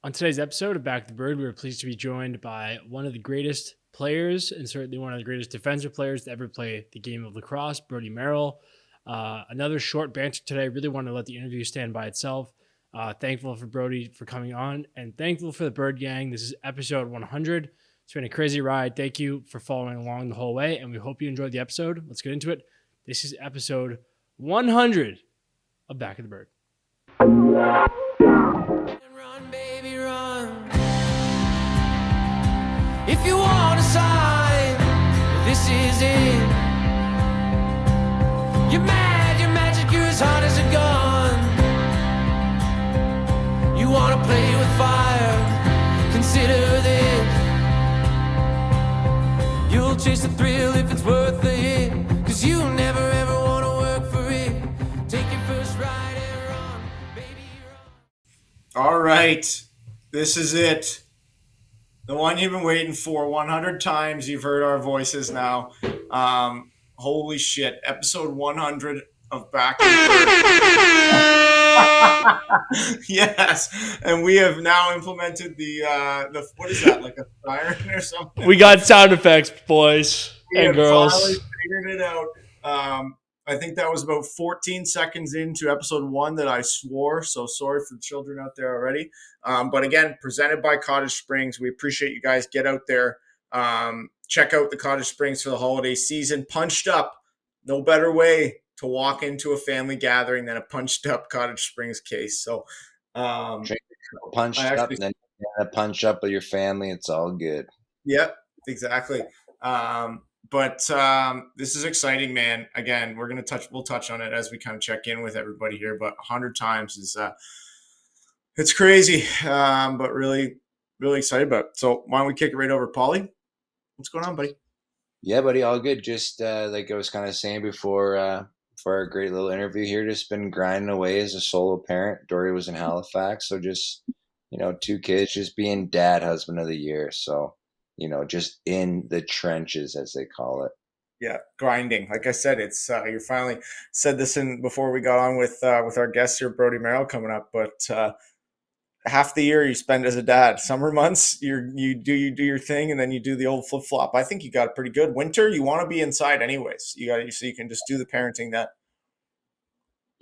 On today's episode of Back to the Bird, we are pleased to be joined by one of the greatest players and certainly one of the greatest defensive players to ever play the game of lacrosse, Brodie Merrill. Another short banter today. Really wanted to let the interview stand by itself. Thankful for Brodie for coming on and thankful for the Bird Gang. This is episode 100. It's been a crazy ride. Thank you for following along the whole way, and we hope you enjoyed the episode. Let's get into it. This is episode 100 of Back of the Bird. Run, baby, run. If you want a sign, this is it. You're mad, you're magic, you're as hard as a gun. You wanna play with fire, consider this. You'll chase the thrill if it's worth the hit, 'cause you never ever wanna work for it. Take your first ride and run, baby, run. All right, this is it. The one you've been waiting for. 100 times you've heard our voices now. Holy shit. Episode 100 of Back in the Yes, and we have now implemented the what is that, like a siren or something? We got sound effects, boys We and have girls. finally figured it out. I think that was about 14 seconds into episode 1 that I swore, so sorry for the children out there already. But again, presented by Cottage Springs. We appreciate you guys. Get out there. Check out the Cottage Springs for the holiday season. Punched up. No better way to walk into a family gathering than a punched up Cottage Springs case. So, Punched up, and then punch up with your family. It's all good. Yep, exactly. But this is exciting, man. Again, we'll touch on it as we kind of check in with everybody here. But 100 times is it's crazy, but really, really excited about it. So why don't we kick it right over, Paulie? What's going on, buddy? Yeah, buddy, all good. Just like I was kind of saying before, for our great little interview here, just been grinding away as a solo parent. Dory was in Halifax, so just 2 kids, just being dad, husband of the year. So. Just in the trenches, as they call it. Yeah, grinding. Like I said, it's you finally said this in before we got on with our guest here, Brodie Merrill, coming up. But half the year you spend as a dad. Summer months, you do your thing, and then you do the old flip flop. I think you got it pretty good. Winter, you want to be inside anyways. So you can just do the parenting that.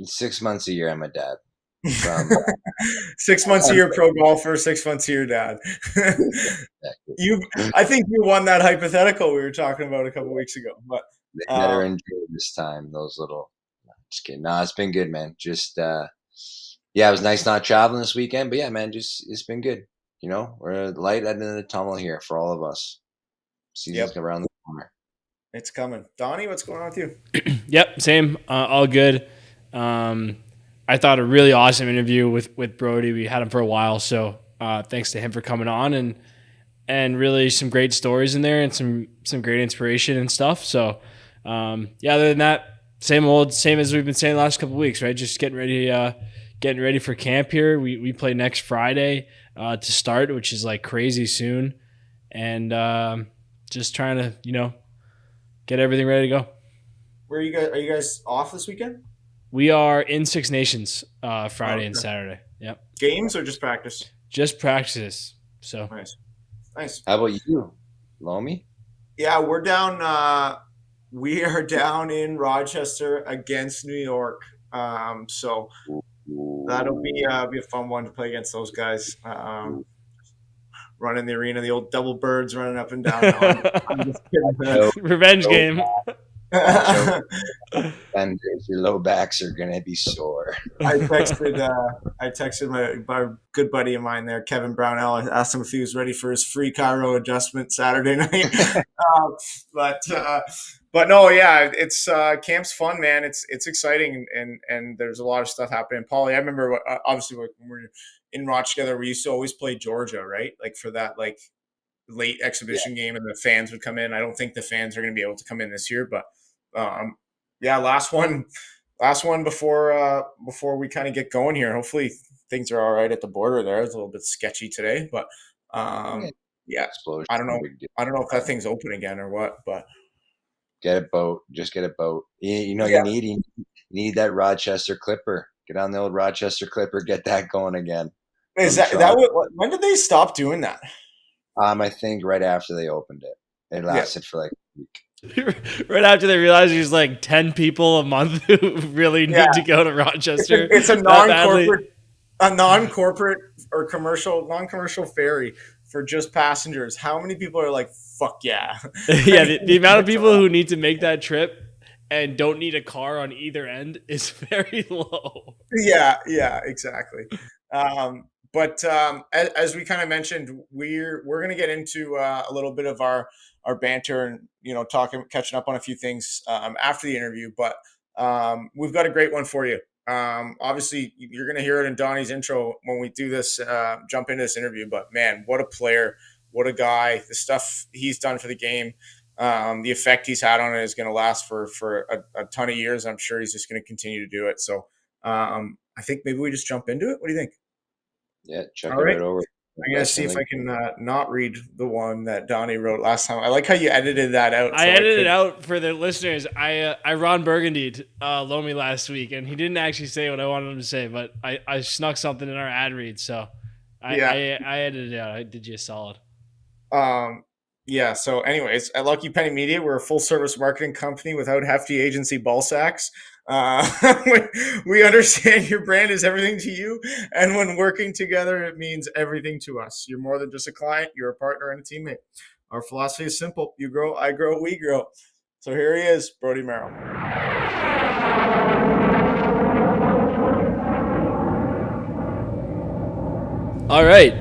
6 months a year, I'm a dad. 6 months a year pro golfer, 6 months a year dad. I think you won that hypothetical we were talking about a couple weeks ago. But better enjoy this time. Those little, just kidding. No, it's been good, man. Just it was nice not traveling this weekend, but yeah, man, it's been good. We're light at the end of the tunnel here for all of us. Season's around the corner. It's coming. Donnie, what's going on with you? Yep, same. All good. I thought a really awesome interview with Brodie. We had him for a while, so thanks to him for coming on and really some great stories in there and some great inspiration and stuff. So other than that, same as we've been saying the last couple of weeks, right? Just getting ready for camp here. We play next Friday to start, which is like crazy soon, and just trying to get everything ready to go. Where are you guys? Are you guys off this weekend? We are in Six Nations Friday and Saturday. Yep. Games or just practice? Just practices. So nice. How about you, Lomi? Yeah, we're down. We are down in Rochester against New York. So that'll be a fun one to play against those guys. Running the arena, the old double birds running up and down. I'm just kidding. Revenge game. And your low backs are gonna be sore. I texted my good buddy of mine there, Kevin Brownell. I asked him if he was ready for his free Cairo adjustment Saturday night. But no, yeah, it's camp's fun, man. It's exciting, and there's a lot of stuff happening. Paulie, I remember obviously when we were in Roch together, we used to always play Georgia, right? Like for that late exhibition game, and the fans would come in. I don't think the fans are going to be able to come in this year, but last one before we kind of get going here. Hopefully things are all right at the border there. It's a little bit sketchy today, but yeah, I don't know if that thing's open again or what, but get a boat. Just get a boat. You need that Rochester Clipper. Get on the old Rochester Clipper. Get that going again. Is from that Toronto. when did they stop doing that? I think right after they opened it. It Yeah. lasted for like a week. Right after they realized there's like 10 people a month who really Yeah. need to go to Rochester It's a that badly. non-corporate or non-commercial ferry for just passengers. How many people are like, fuck yeah? I Yeah, the need to amount of get to people who need to make that trip and don't need a car on either end is very low. Yeah, exactly. But as we kind of mentioned, we're going to get into a little bit of our banter and catching up on a few things after the interview. But we've got a great one for you. Obviously, you're going to hear it in Donnie's intro when we do this, jump into this interview. But man, what a player, what a guy! The stuff he's done for the game. The effect he's had on it is going to last for a ton of years. I'm sure he's just going to continue to do it. So I think maybe we just jump into it. What do you think? Yeah, chuck All it right. right over. I'm going to see if I can not read the one that Donnie wrote last time. I like how you edited that out. I So edited it could. out for the listeners. I Ron Burgundied Lomi last week, and he didn't actually say what I wanted him to say, but I snuck something in our ad read, so Yeah. I edited it out. I did you a solid. Yeah. So, anyways, at Lucky Penny Media, we're a full-service marketing company without hefty agency ball sacks. Uh, we understand your brand is everything to you, and when working together, it means everything to us. You're more than just a client; you're a partner and a teammate. Our philosophy is simple: you grow, I grow, we grow. So here he is, Brodie Merrill. All right.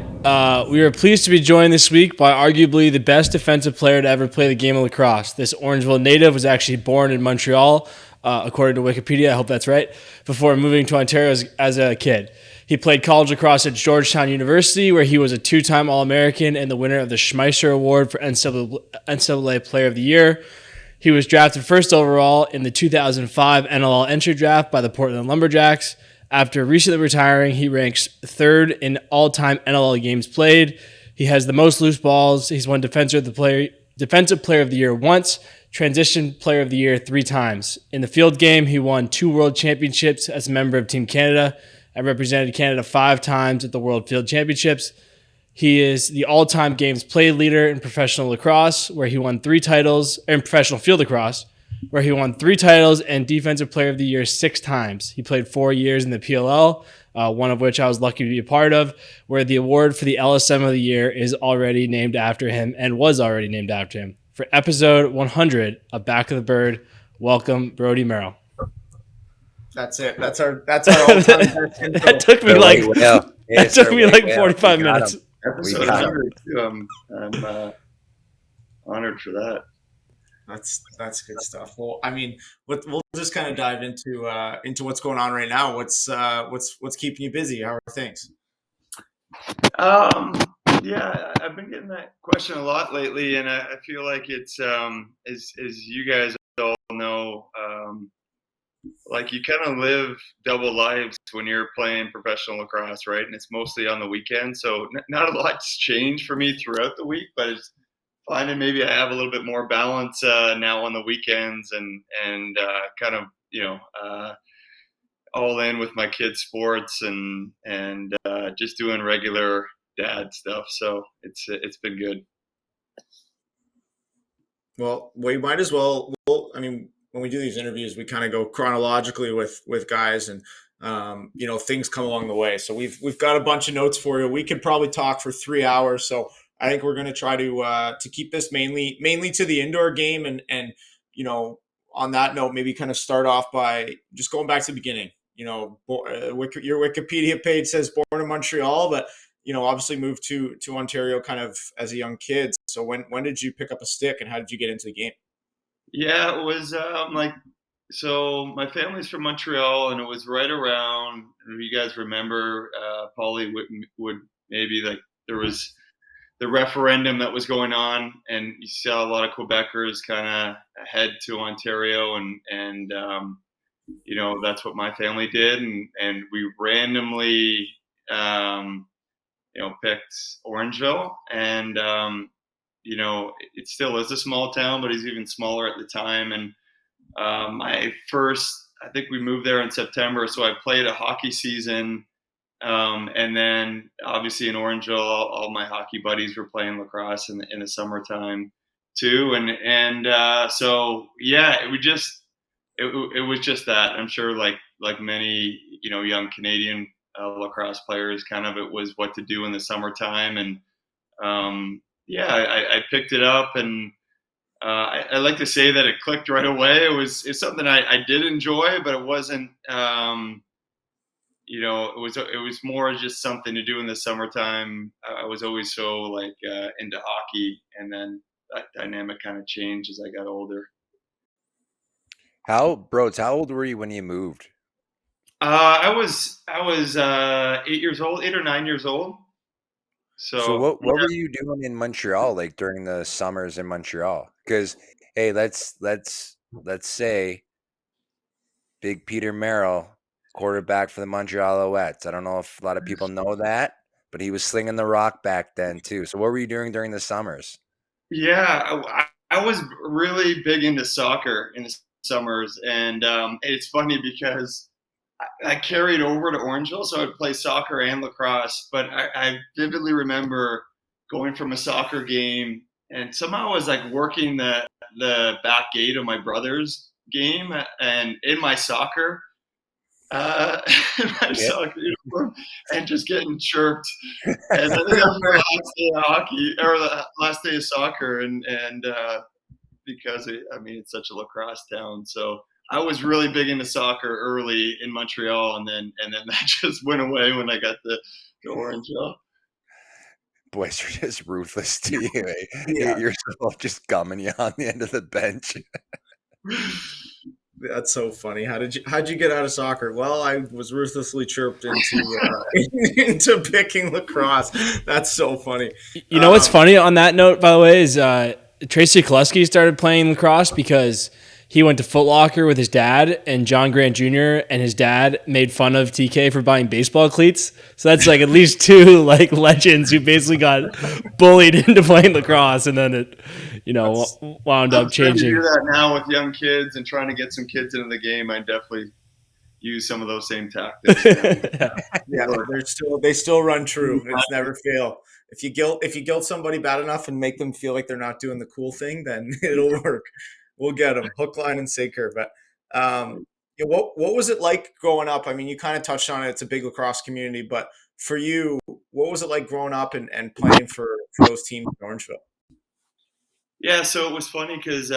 We are pleased to be joined this week by arguably the best defensive player to ever play the game of lacrosse. This Orangeville native was actually born in Montreal, according to Wikipedia. I hope that's right. Before moving to Ontario as a kid. He played college lacrosse at Georgetown University, where he was a two-time All-American and the winner of the Schmeisser Award for NCAA Player of the Year. He was drafted first overall in the 2005 NLL entry draft by the Portland Lumberjacks. After recently retiring, he ranks third in all-time NLL games played. He has the most loose balls. He's won Defensive Player of the Year once, Transition Player of the Year 3 times. In the field game, he won 2 World Championships as a member of Team Canada and represented Canada 5 times at the World Field Championships. He is the all-time games played leader in professional lacrosse, where he won 3 titles, in professional field lacrosse, where he won 3 titles and Defensive Player of the Year 6 times. He played 4 years in the PLL, one of which I was lucky to be a part of, where the award for the LSM of the Year is already named after him and was already named after him. For episode 100 of Back of the Bird, welcome Brodie Merrill. That's it. That's our all-time best intro. That took me like 45 minutes. Episode 100 too. I'm honored for that. That's good stuff. Well, I mean, we'll just kind of dive into what's going on right now. What's keeping you busy? How are things? Yeah, I've been getting that question a lot lately, and I feel like it's as you guys all know, like you kind of live double lives when you're playing professional lacrosse, right? And it's mostly on the weekend, so not a lot's changed for me throughout the week, but it's finding maybe I have a little bit more balance now on the weekends and kind of all in with my kids' sports and just doing regular dad stuff. So it's been good. Well, you might as well. I mean, when we do these interviews, we kind of go chronologically with guys, and things come along the way. So we've got a bunch of notes for you. We could probably talk for 3 hours. So I think we're going to try to keep this mainly to the indoor game, and on that note, maybe kind of start off by just going back to the beginning. Your Wikipedia page says born in Montreal, but obviously moved to Ontario kind of as a young kid. So when did you pick up a stick, and how did you get into the game? Yeah, it was so my family's from Montreal, and it was right around. If you guys remember, Paulie would maybe there was the referendum that was going on, and you saw a lot of Quebecers kind of head to Ontario, and that's what my family did, and we randomly picked Orangeville, and it still is a small town, but it's even smaller at the time. And I think we moved there in September, so I played a hockey season And then obviously in Orangeville, all my hockey buddies were playing lacrosse in the summertime too. So yeah, it was just that. I'm sure like many, young Canadian lacrosse players, kind of it was what to do in the summertime. And yeah, I picked it up, and I like to say that it clicked right away. It's something I did enjoy, but it wasn't. It was more just something to do in the summertime. I was always so into hockey, and then that dynamic kind of changed as I got older. How old were you when you moved? I was 8 years old, 8 or 9 years old. So what were you doing in Montreal, like during the summers in Montreal? Because hey, let's say Big Peter Merrill, quarterback for the Montreal Alouettes. I don't know if a lot of people know that, but he was slinging the rock back then too. So what were you doing during the summers? Yeah, I was really big into soccer in the summers, and it's funny because I carried over to Orangeville, so I'd play soccer and lacrosse. But I vividly remember going from a soccer game, and somehow I was like working the back gate of my brother's game, and in my soccer, in my soccer uniform, and just getting chirped. And I think that was the last day of hockey, or the last day of soccer, and because it's such a lacrosse town, so I was really big into soccer early in Montreal, and then that just went away when I got to Orangeville. Boys are just ruthless to you. Eh? Yeah. 8 years old, just gumming you on the end of the bench. That's so funny. How'd you get out of soccer? Well, I was ruthlessly chirped into picking lacrosse. That's so funny. You know what's funny on that note, by the way, is Tracy Kelusky started playing lacrosse because he went to Foot Locker with his dad, and John Grant Jr. and his dad made fun of TK for buying baseball cleats. So that's like at least two like legends who basically got bullied into playing lacrosse, and then it, wound up changing. To do that now with young kids and trying to get some kids into the game, I definitely use some of those same tactics. Yeah, they still run true. It's never fail. If you guilt somebody bad enough and make them feel like they're not doing the cool thing, then it'll work. We'll get them hook, line, and sinker. But what was it like growing up? I mean, you kind of touched on it. It's a big lacrosse community, but for you, what was it like growing up and playing for those teams in Orangeville? Yeah, so it was funny because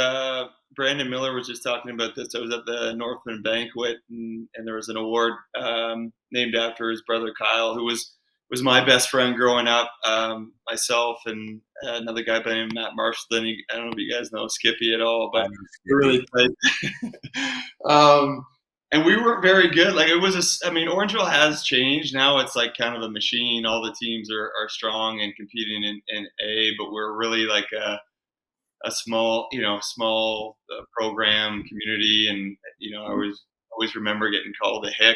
Brandon Miller was just talking about this. I was at the Northland banquet, and there was an award named after his brother Kyle, who was my best friend growing up. Myself and another guy by the name of Matt Marshall. I don't know if you guys know Skippy at all, but we really played. And we weren't very good. Like Orangeville has changed. Now it's like kind of a machine. All the teams are strong and competing in A, but we're really like a small program community. And, I always remember getting called a hick,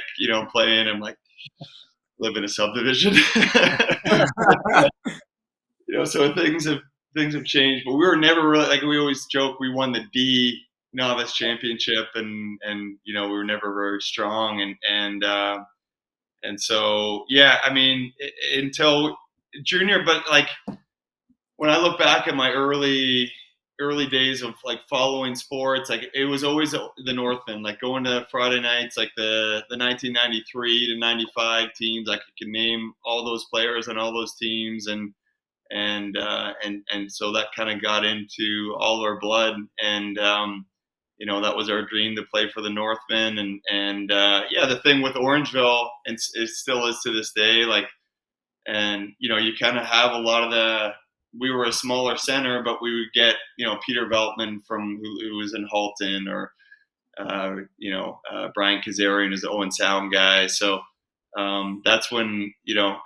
playing. I'm like, live in a subdivision. So things have changed, but we were never really, like, we always joke we won the D novice championship, and we were never very strong, and so yeah, until junior. But like when I look back at my early days of like following sports, like it was always the Northland, like going to Friday nights, like the 1993 to 95 teams. I can name all those players and all those teams, and so that kind of got into all our blood, and that was our dream to play for the Northmen, and the thing with Orangeville, and it still is to this day, like, and you kind of have a lot of we were a smaller center, but we would get, Peter Veltman who was in Halton, or, Brian Kazarian is the Owen Sound guy. So that's when,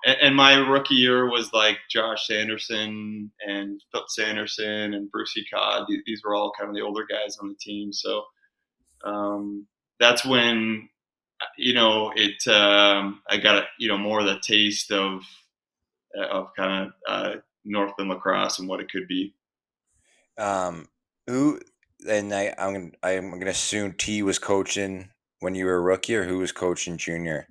and my rookie year was like Josh Sanderson and Philip Sanderson and Brucey Codd. These were all kind of the older guys on the team. So that's when, I got, more of the taste of kind of Northland lacrosse and what it could be. I'm gonna assume T was coaching when you were a rookie, or who was coaching junior?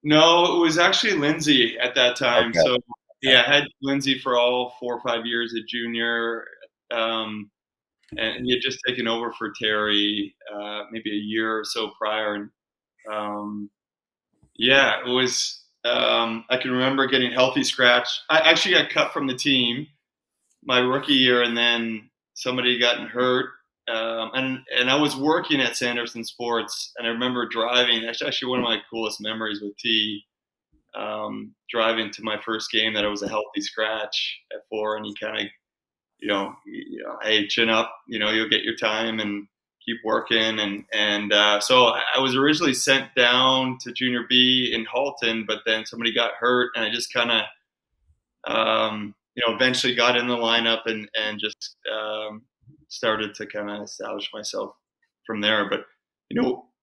No, it was actually Lindsay at that time. Okay. So yeah, I had Lindsay for all 4 or 5 years at junior, and he had just taken over for Terry maybe a year or so prior. And yeah, it was. I can remember getting healthy scratch. I actually got cut from the team my rookie year, and then somebody gotten hurt. And I was working at Sanderson Sports, and I remember driving. That's actually one of my coolest memories with T. Driving to my first game that I was a healthy scratch at 4, and he kind of, hey, chin up, you'll get your time and keep working. And so I was originally sent down to junior B in Halton, but then somebody got hurt, and I just kind of, eventually got in the lineup and just started to kind of establish myself from there. But,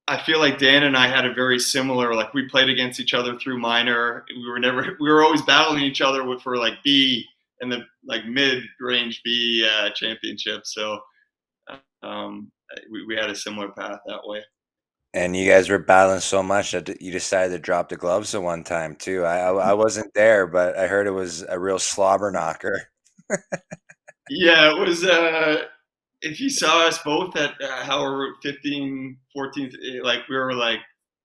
I feel like Dan and I had a very similar, like we played against each other through minor. We were always battling each other for like B and the like mid-range B championship. So we had a similar path that way. And you guys were battling so much that you decided to drop the gloves at one time too. I wasn't there, but I heard it was a real slobber knocker. Yeah, it was. If you saw us both at how we're 15, 14, like we were like,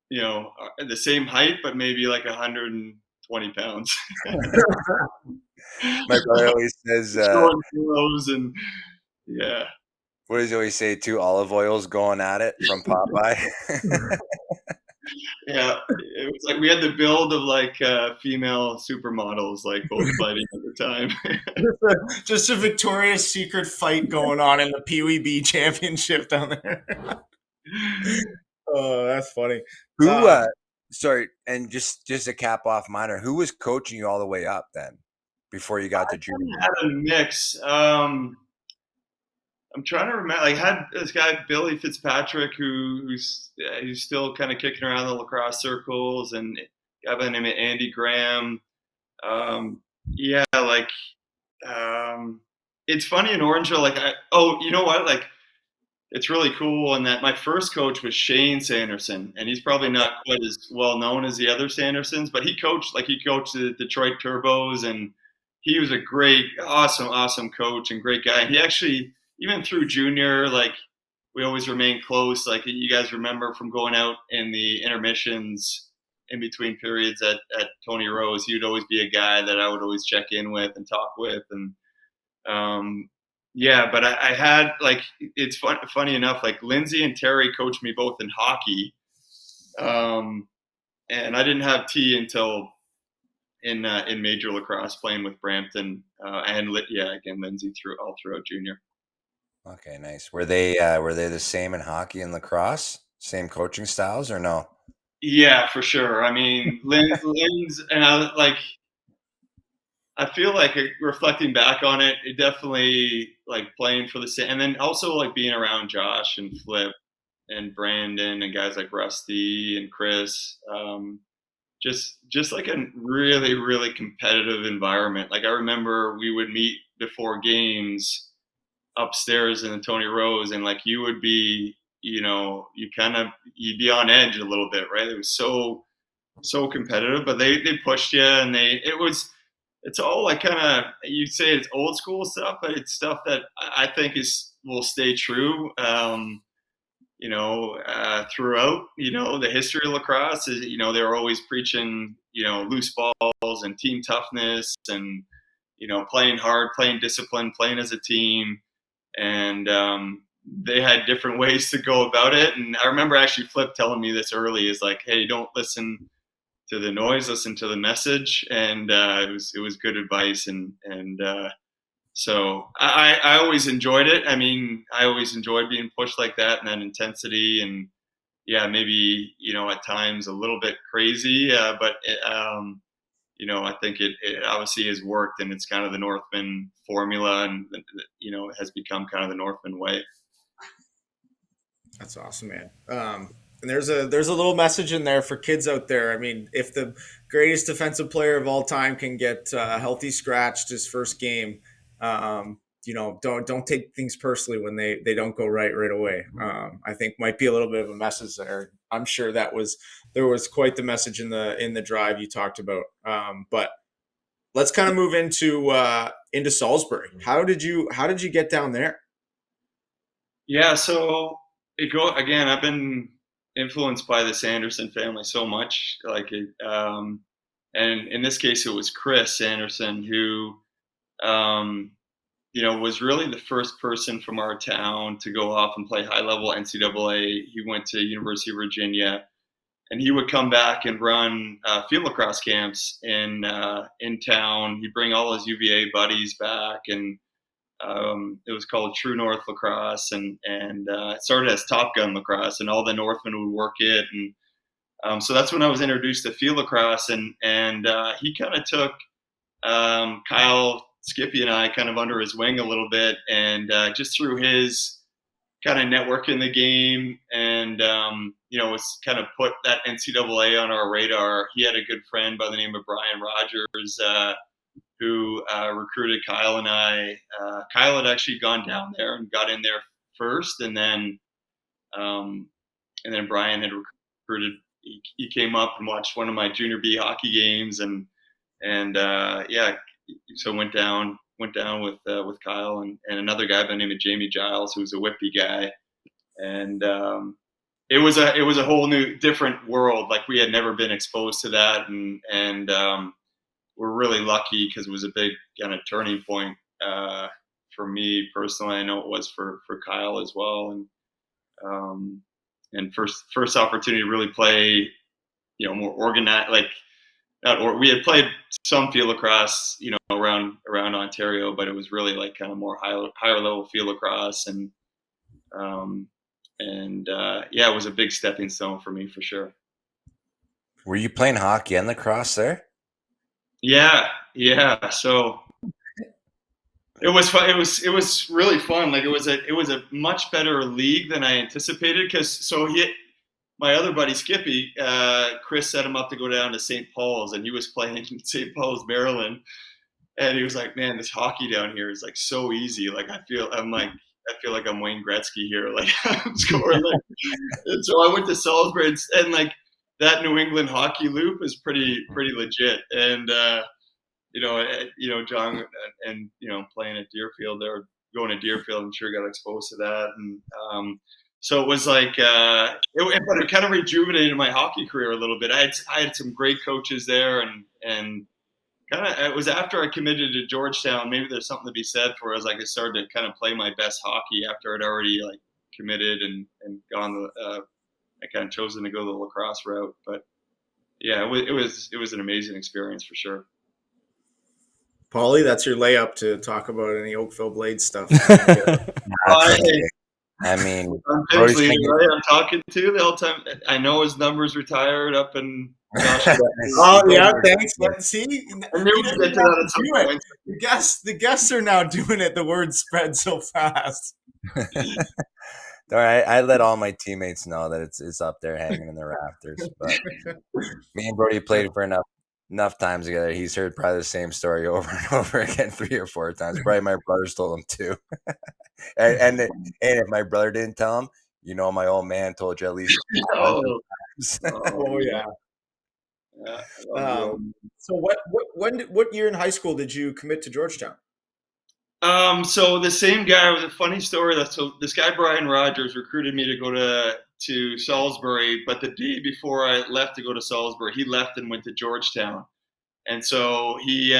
the same height, but maybe like 120 pounds. My brother always says, and yeah. What does he always say? 2 olive oils going at it from Popeye. Yeah, it was like we had the build of like female supermodels, like both fighting at the time. Just a Victoria's Secret fight going on in the Pee Wee B Championship down there. Oh, that's funny. Who? Sorry, and just to cap off minor, who was coaching you all the way up then, before you got to junior? I had a mix. I'm trying to remember. I had this guy Billy Fitzpatrick, who's still kind of kicking around the lacrosse circles, and a guy by the name of Andy Graham. It's funny in Orangeville. You know what? Like, it's really cool in that my first coach was Shane Sanderson, and he's probably not quite as well known as the other Sandersons, but he coached the Detroit Turbos, and he was a great, awesome coach and great guy. And he actually, even through junior, like we always remained close. Like you guys remember from going out in the intermissions in between periods at Tony Rose, he would always be a guy that I would always check in with and talk with. And but I had, like, it's funny enough, like Lindsay and Terry coached me both in hockey. And I didn't have T until in major lacrosse playing with Brampton. And again, Lindsay throughout junior. Okay, nice. Were they the same in hockey and lacrosse? Same coaching styles or no? Yeah, for sure. I mean, Lynn's, and I feel like reflecting back on it, it definitely, like, playing for the same, and then also like being around Josh and Flip and Brandon and guys like Rusty and Chris, just like a really, really competitive environment. Like I remember we would meet before games upstairs in the Tony Rose, and like you would be, you'd be on edge a little bit, right? It was so competitive, but they pushed you, and it's all like kind of, you'd say it's old school stuff, but it's stuff that I think will stay true. Throughout, the history of lacrosse is, they were always preaching, loose balls and team toughness and, playing hard, playing discipline, playing as a team. And they had different ways to go about it. And I remember actually Flip telling me this early, is like, hey, don't listen to the noise, listen to the message. And it was good advice. So I always enjoyed it. I mean, I always enjoyed being pushed like that and that intensity. And yeah, maybe, at times a little bit crazy, but I think it obviously has worked, and it's kind of the Northman formula, and, it has become kind of the Northman way. That's awesome, man. And there's a little message in there for kids out there. I mean, if the greatest defensive player of all time can get healthy scratched his first game, don't take things personally when they don't go right away. I think might be a little bit of a message there. I'm sure there was quite the message in the drive you talked about. But let's kind of move into Salisbury. How did you get down there? Yeah, so again. I've been influenced by the Sanderson family so much, and in this case, it was Chris Sanderson who, was really the first person from our town to go off and play high level NCAA. He went to University of Virginia, and he would come back and run field lacrosse camps in town. He'd bring all his UVA buddies back, and it was called True North Lacrosse, and it started as Top Gun Lacrosse, and all the Northmen would work it, and so that's when I was introduced to field lacrosse, and he kind of took Kyle, Skippy, and I kind of under his wing a little bit, and just through his kind of network in the game, and was kind of put that NCAA on our radar. He had a good friend by the name of Brian Rogers, who recruited Kyle and I. Kyle had actually gone down there and got in there first, and then Brian had recruited. He came up and watched one of my junior B hockey games, and so went down with Kyle and another guy by the name of Jamie Giles, who was a Whitby guy, and it was a whole new different world. Like, we had never been exposed to that, and we're really lucky because it was a big kind of turning point for me personally. I know it was for Kyle as well, and first opportunity to really play, more organized. We had played some field lacrosse, around Ontario, but it was really like kind of more higher level field lacrosse, and it was a big stepping stone for me for sure. Were you playing hockey and lacrosse there? Yeah. So it was fun. It was really fun. Like, it was a much better league than I anticipated. My other buddy Skippy, Chris set him up to go down to St. Paul's, and he was playing in St. Paul's, Maryland. And he was like, "Man, this hockey down here is like so easy. Like, I feel like I'm Wayne Gretzky here. Like, I'm scoring." And so I went to Salisbury, and like, that New England hockey loop is pretty legit. And John, and playing at Deerfield, or going to Deerfield, I'm sure got exposed to that, and so it was like but it kind of rejuvenated my hockey career a little bit. I had some great coaches there, and kind of, it was after I committed to Georgetown. Maybe there's something to be said for, as I started to kind of play my best hockey after I'd already like committed and gone. I kind of chosen to go the lacrosse route, but yeah, it was an amazing experience for sure. Paulie, that's your layup to talk about any Oakville Blades stuff. I mean, I'm talking to the whole time. I know his number's retired up in. Oh yeah, thanks. Let's see. I knew we'd get to that at some point. The guests are now doing it. The word spread so fast. All right, I let all my teammates know that it's up there hanging in the rafters. But me and Brodie played for enough times together. He's heard probably the same story over and over again 3 or 4 times. Probably my brothers told him too. and if my brother didn't tell him, my old man told you at least. Oh yeah. So what year in high school did you commit to Georgetown? So the same guy, with a funny story. This guy Brian Rogers recruited me to go to Salisbury, but the day before I left to go to Salisbury, he left and went to Georgetown, and so he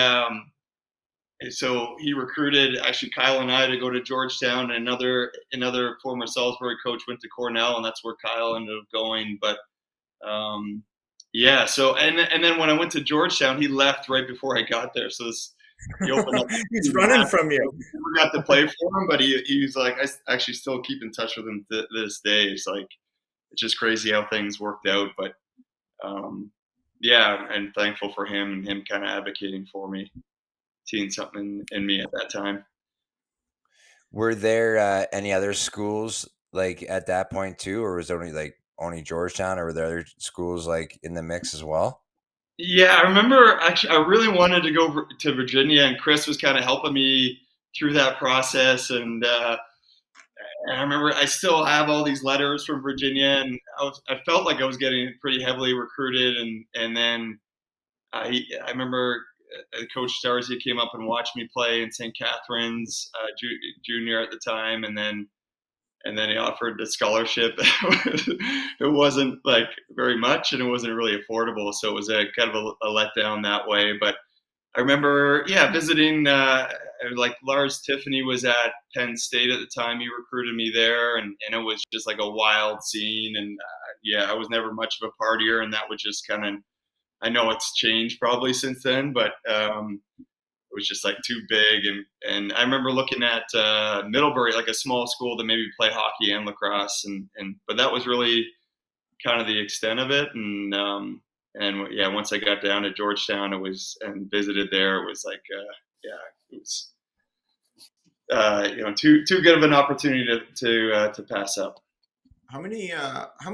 recruited actually Kyle and I to go to Georgetown, and another former Salisbury coach went to Cornell, and that's where Kyle ended up going. But so and then when I went to Georgetown, he left right before I got there. So he opened up. He's running from you. I got to play for him, but he's like, I actually still keep in touch with him to this day. It's like, it's just crazy how things worked out. But and thankful for him and him kind of advocating for me, seeing something in me at that time. Were there any other schools like at that point too, or was it only Georgetown, or were there other schools like in the mix as well? Yeah, I remember actually I really wanted to go to Virginia, and Chris was kind of helping me through that process. And And I remember I still have all these letters from Virginia, and I felt like I was getting pretty heavily recruited, and then I remember Coach Starzy came up and watched me play in St. Catharines junior at the time, and then he offered a scholarship. It wasn't like very much, and it wasn't really affordable, so it was a kind of a letdown that way. But I remember, visiting. Like Lars Tiffany was at Penn State at the time. He recruited me there, and it was just like a wild scene. And I was never much of a partier, and that was just kind of. I know it's changed probably since then, but it was just like too big. And I remember looking at Middlebury, like a small school to maybe play hockey and lacrosse, but that was really kind of the extent of it. And once I got down to Georgetown, and visited there, it was like it was too good of an opportunity to pass up. How many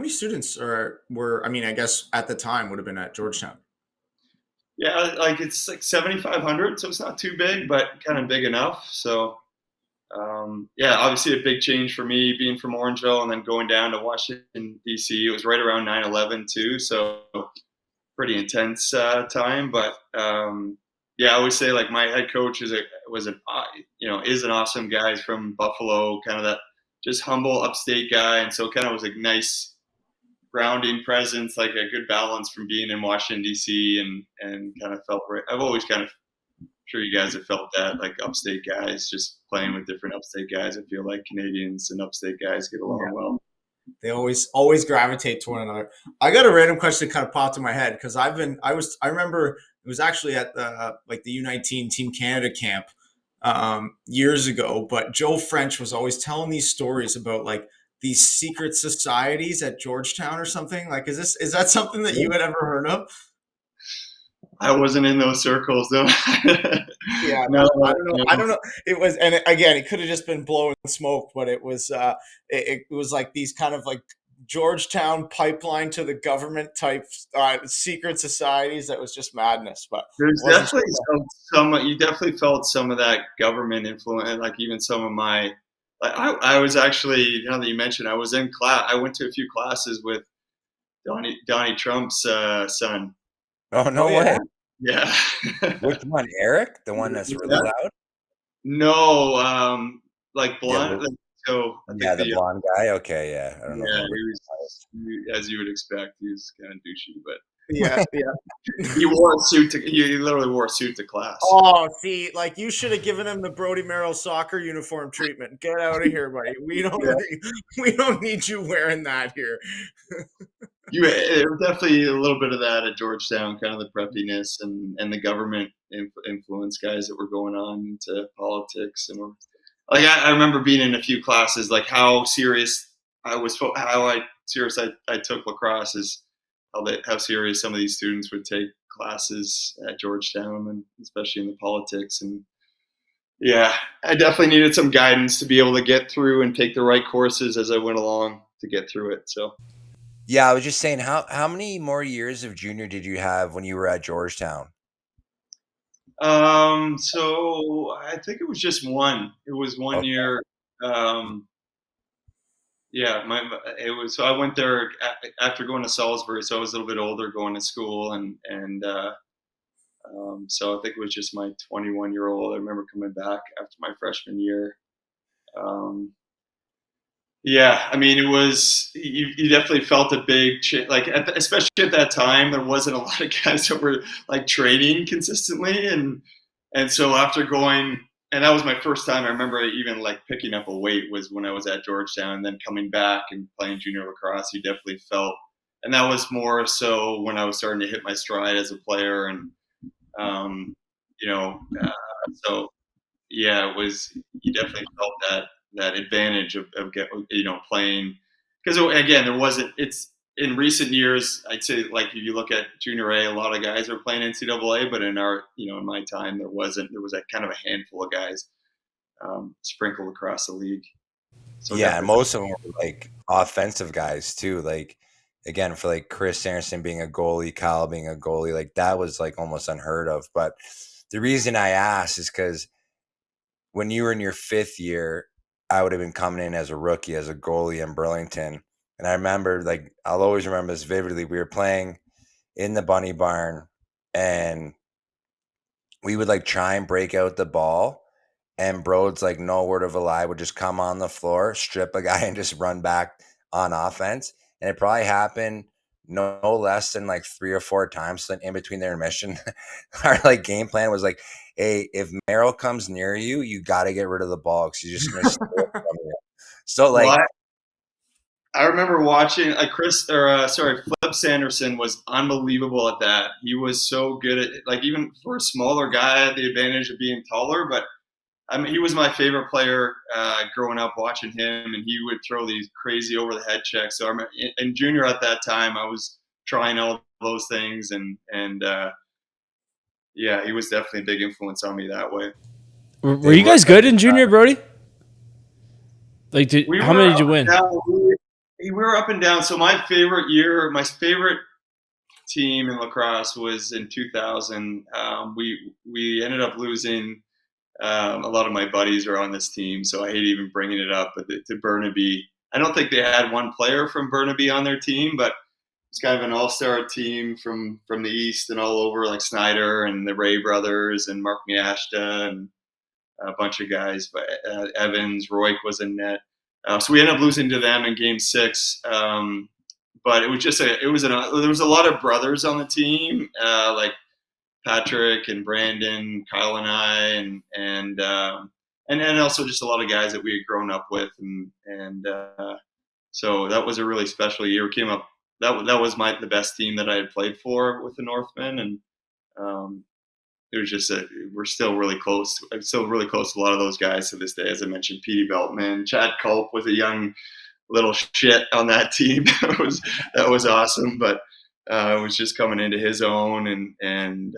students were? I mean, I guess at the time would have been at Georgetown. Yeah, like it's like 7,500, so it's not too big, but kind of big enough. So, obviously a big change for me being from Orangeville and then going down to Washington, D.C. It was right around 9/11 too, so pretty intense time. But I always say like my head coach is an awesome guy. He's from Buffalo, kind of that just humble upstate guy, and so kind of was a nice grounding presence, like a good balance from being in Washington D.C. and kind of felt right. I've always kind of, I'm sure you guys have felt that, like upstate guys just playing with different upstate guys. I feel like Canadians and upstate guys get along well. They always gravitate to one another. I got a random question that kind of popped in my head because I remember it was actually at the U19 Team Canada camp years ago, but Joe French was always telling these stories about like these secret societies at Georgetown or something. Like, is that something that you had ever heard of? I wasn't in those circles though. No, I don't know. It was, and again, it could have just been blowing smoke, but it was like these kind of like Georgetown pipeline to the government type secret societies. That was just madness. But there's definitely you definitely felt some of that government influence, like even some of my. I was actually, now that you mentioned, I was in class. I went to a few classes with Donnie Trump's son. Oh, no way. Yeah. Which one, Eric? The one that's really loud? No, like blonde. The blonde guy. Okay, yeah. I don't know. Yeah, he was, as you would expect, he was kind of douchey, but yeah. He literally wore a suit to class. Oh, see, like you should have given him the Brodie Merrill soccer uniform treatment. Get out of here, buddy. We don't need you wearing that here. There was definitely a little bit of that at Georgetown, kind of the preppiness and the government influence guys that were going on into politics. And like I remember being in a few classes, like how serious I took lacrosse is how serious some of these students would take classes at Georgetown, and especially in the politics. And I definitely needed some guidance to be able to get through and take the right courses as I went along to get through it. So. Yeah, I was just saying, how many more years of junior did you have when you were at Georgetown? So I think it was just one. It was 1 year. So I went there after going to Salisbury, so I was a little bit older going to school, and so I think it was just my 21-year-old. I remember coming back after my freshman year. I mean, it was, you definitely felt a big change, like especially at that time, there wasn't a lot of guys that were like training consistently. And so after going, and that was my first time, I remember even like picking up a weight was when I was at Georgetown, and then coming back and playing junior lacrosse, you definitely felt, and that was more so when I was starting to hit my stride as a player. And, it was, you definitely felt that advantage of playing, because again, there wasn't, it's in recent years, I'd say, like if you look at junior A, a lot of guys are playing NCAA, but in my time, there was a kind of a handful of guys sprinkled across the league. So and most of them were like offensive guys too. Like again, for like Chris Anderson being a goalie, Kyle being a goalie, like that was like almost unheard of. But the reason I asked is because when you were in your fifth year, I would have been coming in as a rookie, as a goalie in Burlington. And I remember, like, I'll always remember this vividly. We were playing in the Bunny Barn, and we would like try and break out the ball, and Broad's like no word of a lie would just come on the floor, strip a guy, and just run back on offense. And it probably happened no less than like 3 or 4 times in between their intermission. Our like game plan was like, hey, if Merrill comes near you, you got to get rid of the ball because he's just going to steal it from you. So like, Well, I remember watching Flip Sanderson was unbelievable at that. He was so good at, like, even for a smaller guy, I had the advantage of being taller, but I mean, he was my favorite player growing up, watching him, and he would throw these crazy over the head checks. So I remember in junior at that time, I was trying all those things, and yeah, he was definitely a big influence on me that way. Were you guys good in junior, Brodie? Like, how many did you win? We were up and down. So my favorite team in lacrosse was in 2000. We ended up losing. A lot of my buddies are on this team, so I hate even bringing it up. But to Burnaby, I don't think they had one player from Burnaby on their team, but it's kind of an all-star team from the East and all over, like Snyder and the Ray brothers and Mark Miashta and a bunch of guys. But Evans, Royk was in net. So we ended up losing to them in Game 6. But it was just there was a lot of brothers on the team, like Patrick and Brandon, Kyle and I, and also just a lot of guys that we had grown up with, and so that was a really special year. We came up. That was the best team that I had played for with the Northmen, and it was just we're still really close. I'm still really close to a lot of those guys to this day. As I mentioned, Petey Beltman, Chad Culp was a young little shit on that team. that was awesome, but was just coming into his own, and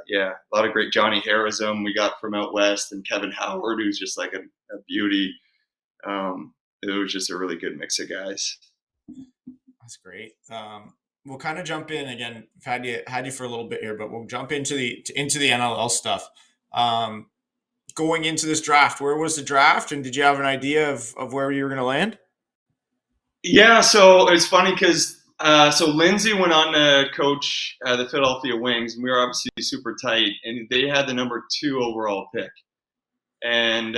yeah, a lot of great Johnny Harrism we got from out west, and Kevin Howard, who's just like a beauty. It was just a really good mix of guys. That's great. We'll kind of jump in again. Had you for a little bit here, but we'll jump into the NLL stuff. Going into this draft, where was the draft, and did you have an idea of where you were going to land? Yeah, so it's funny because so Lindsay went on to coach the Philadelphia Wings, and we were obviously super tight, and they had the number 2 overall pick, and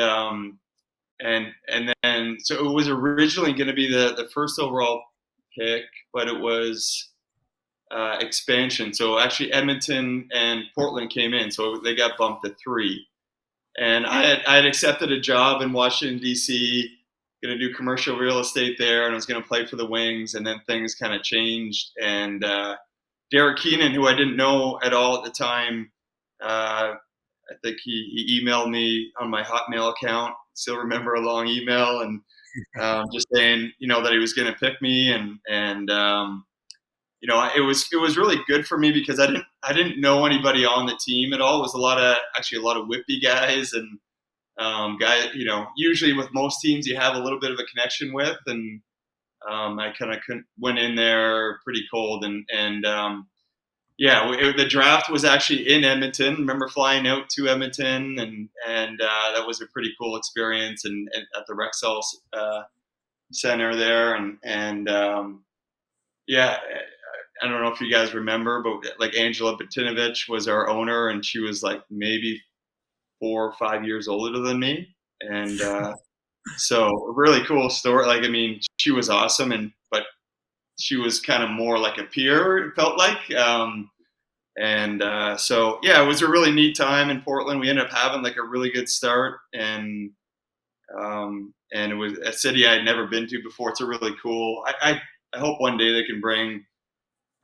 then so it was originally going to be the first overall pick, but it was expansion. So actually Edmonton and Portland came in, so they got bumped to 3. And I had accepted a job in Washington, D.C., going to do commercial real estate there, and I was going to play for the Wings, and then things kind of changed. And Derek Keenan, who I didn't know at all at the time, I think he emailed me on my Hotmail account. Still remember a long email, and just saying, that he was going to pick me, and it was really good for me because I didn't know anybody on the team at all. It was a lot of whippy guys and guys. Usually with most teams you have a little bit of a connection with, and I kind of went in there pretty cold, and the draft was actually in Edmonton. I remember flying out to Edmonton, and that was a pretty cool experience, and at the Rexall Center there, and I don't know if you guys remember, but like Angela Batinovich was our owner, and she was like maybe 4 or 5 years older than me, and so a really cool story. Like, I mean, she was awesome, but she was kind of more like a peer, it felt like. So yeah, it was a really neat time in Portland. We ended up having like a really good start, and it was a city I had never been to before. It's a really cool. I hope one day they can bring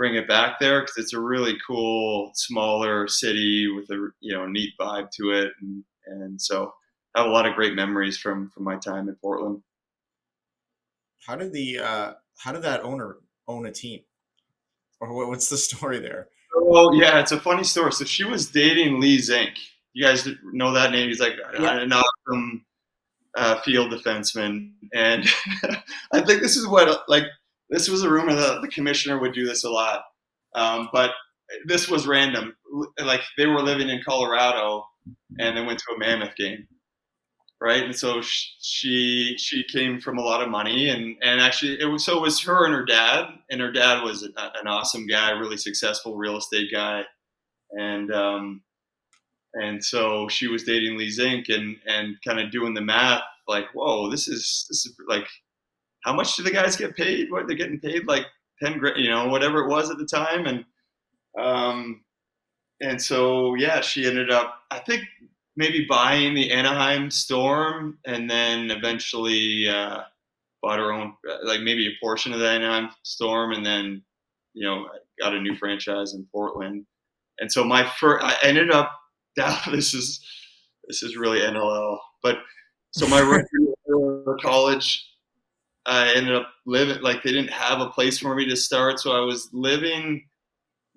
it back there, because it's a really cool smaller city with a neat vibe to it, and so I have a lot of great memories from my time in Portland. How did that owner own a team, or what's the story there? Oh yeah, it's a funny story. So she was dating Lee Zink. You guys know that name? He's like an awesome field defenseman, and I think this is this was a rumor that the commissioner would do this a lot, but this was random. Like, they were living in Colorado, and they went to a Mammoth game, right? And so she came from a lot of money, and actually it was her and her dad, and her dad was an awesome guy, really successful real estate guy, and so she was dating Lee Zink, and kind of doing the math, like, whoa, this is like, how much do the guys get paid? What, they're getting paid like 10 grand, whatever it was at the time, and so yeah, she ended up, I think, maybe buying the Anaheim Storm, and then eventually bought her own, like maybe a portion of the Anaheim Storm, and then got a new franchise in Portland. And so I ended up this is really NLL, but so my rookie year of college, I ended up living, like, they didn't have a place for me to start, so I was living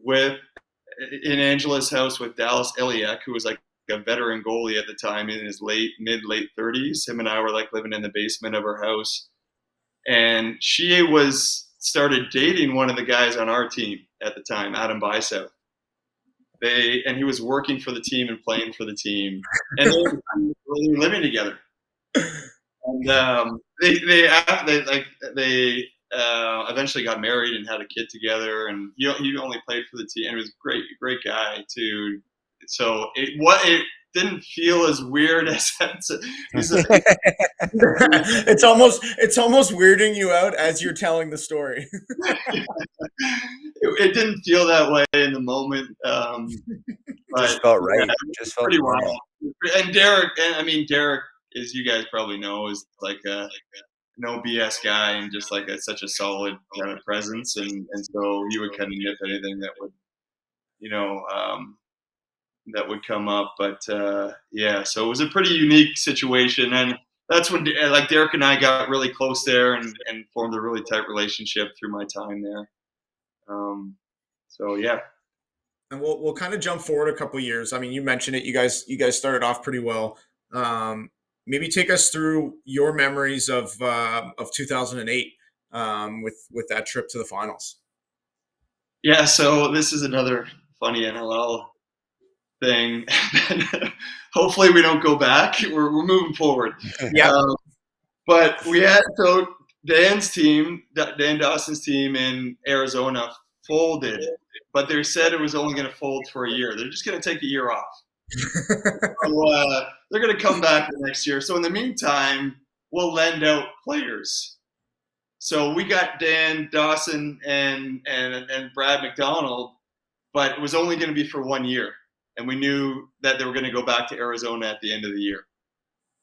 in Angela's house with Dallas Eliak, who was like a veteran goalie at the time, in his mid-late 30s. Him and I were like living in the basement of her house, and she started dating one of the guys on our team at the time, Adam Bysouth. And he was working for the team and playing for the team, and they were living together. And they eventually got married and had a kid together. And he only played for the team, and he was a great guy too. So it didn't feel as weird as it's almost weirding you out as you're telling the story. It didn't feel that way in the moment. But just felt right. Yeah, just felt pretty normal. Wild. And Derek, as you guys probably know, is like a no BS guy, and just like such a solid kind of presence, and so he would kind of nip anything that would, that would come up. But yeah, so it was a pretty unique situation, and that's when like Derek and I got really close there, and formed a really tight relationship through my time there. So yeah. And we'll kind of jump forward a couple of years. I mean, you mentioned it. You guys started off pretty well. Maybe take us through your memories of 2008 with that trip to the finals. Yeah, so this is another funny NLL thing. Hopefully we don't go back. We're moving forward. Yeah. But we had Dan Dawson's team in Arizona folded, but they said it was only going to fold for a year. They're just going to take a year off. So, they're going to come back the next year. So in the meantime, we'll lend out players. So we got Dan Dawson and Brad McDonald, but it was only going to be for 1 year. And we knew that they were going to go back to Arizona at the end of the year.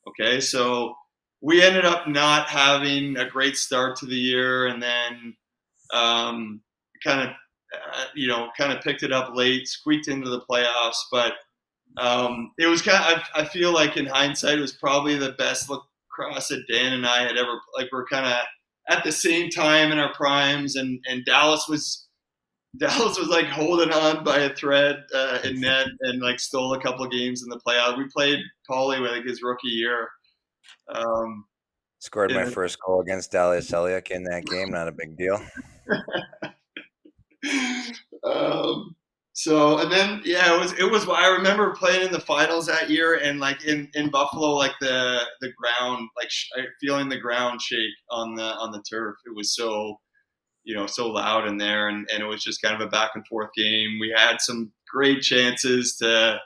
Okay, so we ended up not having a great start to the year, and then kind of picked it up late, squeaked into the playoffs. But it was I feel like in hindsight, it was probably the best lacrosse that Dan and I had ever, like, we're kind of at the same time in our primes, and Dallas was like holding on by a thread in net, and like stole a couple of games in the playoff. We played Paulie with his rookie year. Scored my first goal against Dallas Eliak in that game. Not a big deal. So, and then, yeah, it was, I remember playing in the finals that year, and like in Buffalo, like the ground, like feeling the ground shake on the turf. It was so loud in there, and it was just kind of a back and forth game. We had some great chances to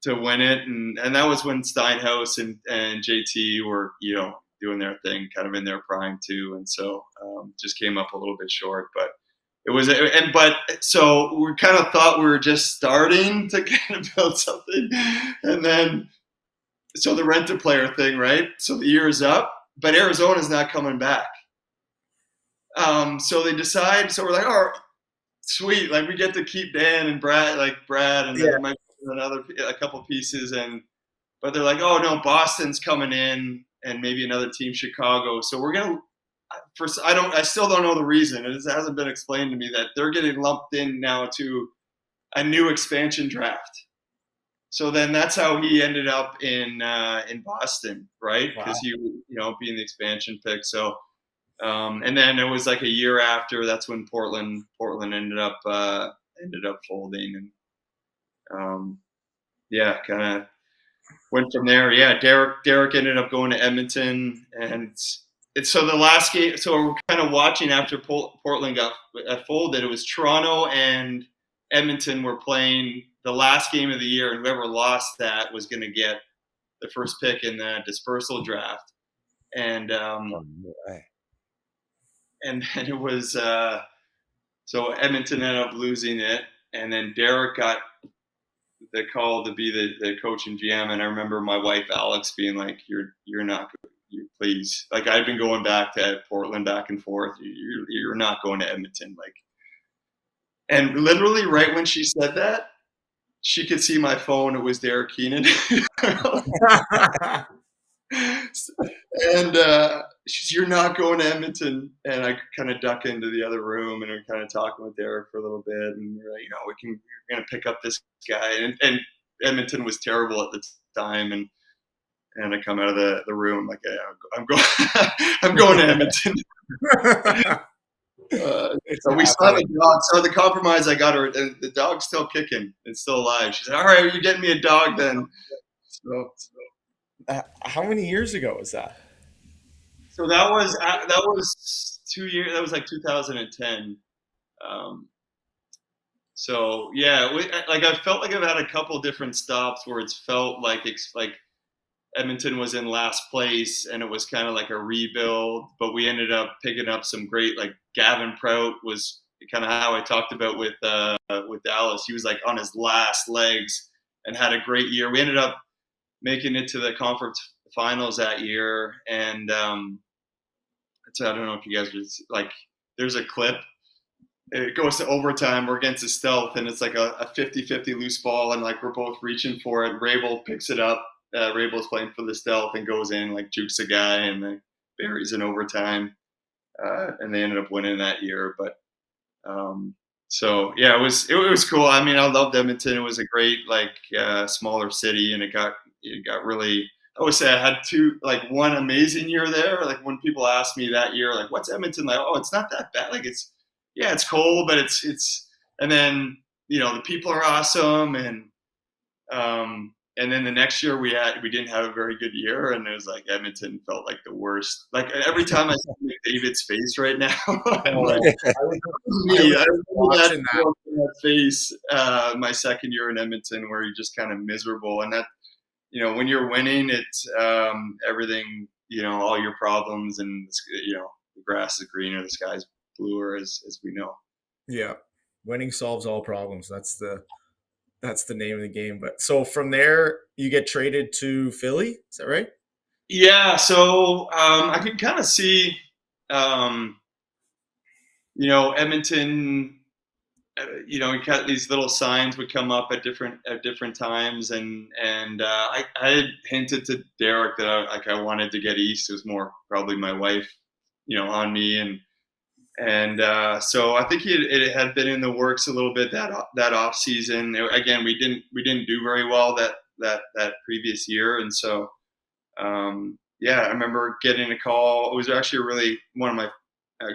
win it, and that was when Steinhaus and JT were, doing their thing, kind of in their prime too, and so just came up a little bit short. But it was, so we kind of thought we were just starting to kind of build something, and then so the rent-a-player thing, right? So the year is up, but Arizona's not coming back. So they decide. So we're like, oh, sweet, like we get to keep Dan and Brad, and then there might be a couple pieces, but they're like, oh no, Boston's coming in, and maybe another team, Chicago. So we're gonna. I still don't know the reason. It hasn't been explained to me that they're getting lumped in now to a new expansion draft. So then that's how he ended up in Boston, right? Because he, being the expansion pick. So, and then it was like a year after. That's when Portland ended up folding, and kind of went from there. Yeah, Derek ended up going to Edmonton, and it's so the last game. So we're kind of watching after Portland got folded. It was Toronto and Edmonton were playing the last game of the year, and whoever lost that was going to get the first pick in the dispersal draft. And and then it was so Edmonton ended up losing it, and then Derek got the call to be the coach and GM. And I remember my wife Alex being like, "You're not, please." Like I'd been going back to Portland back and forth. You're not going to Edmonton, like. And literally, right when she said that, she could see my phone. It was Derek Keenan. And she's, "You're not going to Edmonton." And I kind of duck into the other room, and we're kind of talking with Derek for a little bit. And we're like, we're going to pick up this guy. And Edmonton was terrible at the time. And I come out of the room like, "Yeah, I'm going, I'm going to Edmonton." So we saw the dog. So the compromise, I got her. The dog's still kicking. It's still alive. She said, "All right, you're getting me a dog then." So how many years ago was that? So that was 2 years. That was like 2010. So yeah, like I felt like I've had a couple different stops where it's felt like Edmonton was in last place and it was kind of like a rebuild, but we ended up picking up some great, like Gavin Prout was kind of how I talked about with Dallas. He was like on his last legs and had a great year. We ended up making it to the conference finals that year. And so I don't know if you guys like, there's a clip. It goes to overtime. We're against the Stealth, and it's like a 50-50 loose ball, and like we're both reaching for it. Rabel picks it up. Rabel's playing for the Stealth and goes in, like jukes a guy, and then buries in overtime. And they ended up winning that year. But so yeah, it was cool. I mean, I loved Edmonton. It was a great smaller city, and it got really. I would say I had one amazing year there. Like when people ask me that year, like, "What's Edmonton like?" "Oh, it's not that bad. Like it's cold, but it's." And then the people are awesome, and then the next year we didn't have a very good year, and it was like Edmonton felt like the worst. Like every time I see David's face right now, I'm like, I watching that face my second year in Edmonton, where you're just kind of miserable, and that when you're winning, it's everything. All your problems, and the grass is greener, the sky's bluer, as we know. Yeah, winning solves all problems. That's the name of the game. But so from there, you get traded to Philly. Is that right? Yeah. So I can kind of see, Edmonton. You got these little signs would come up at different times, and I had hinted to Derek that I wanted to get east. It was more probably my wife, on me, and so I think it had been in the works a little bit that off season. Again, we didn't do very well that previous year, and so I remember getting a call. It was actually a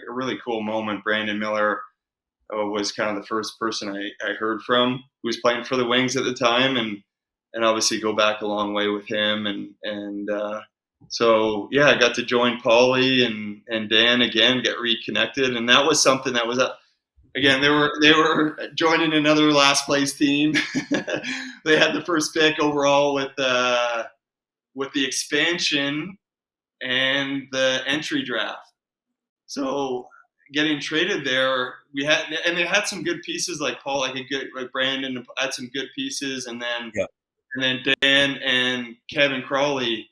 really cool moment. Brandon Miller was kind of the first person I heard from, who was playing for the Wings at the time, and obviously go back a long way with him, and so yeah, I got to join Paulie and Dan again, get reconnected, and that was something that was again they were joining another last place team. They had the first pick overall with the expansion and the entry draft. So getting traded there, they had some good pieces like Paul, like Brandon had some good pieces, and then Dan and Kevin Crawley.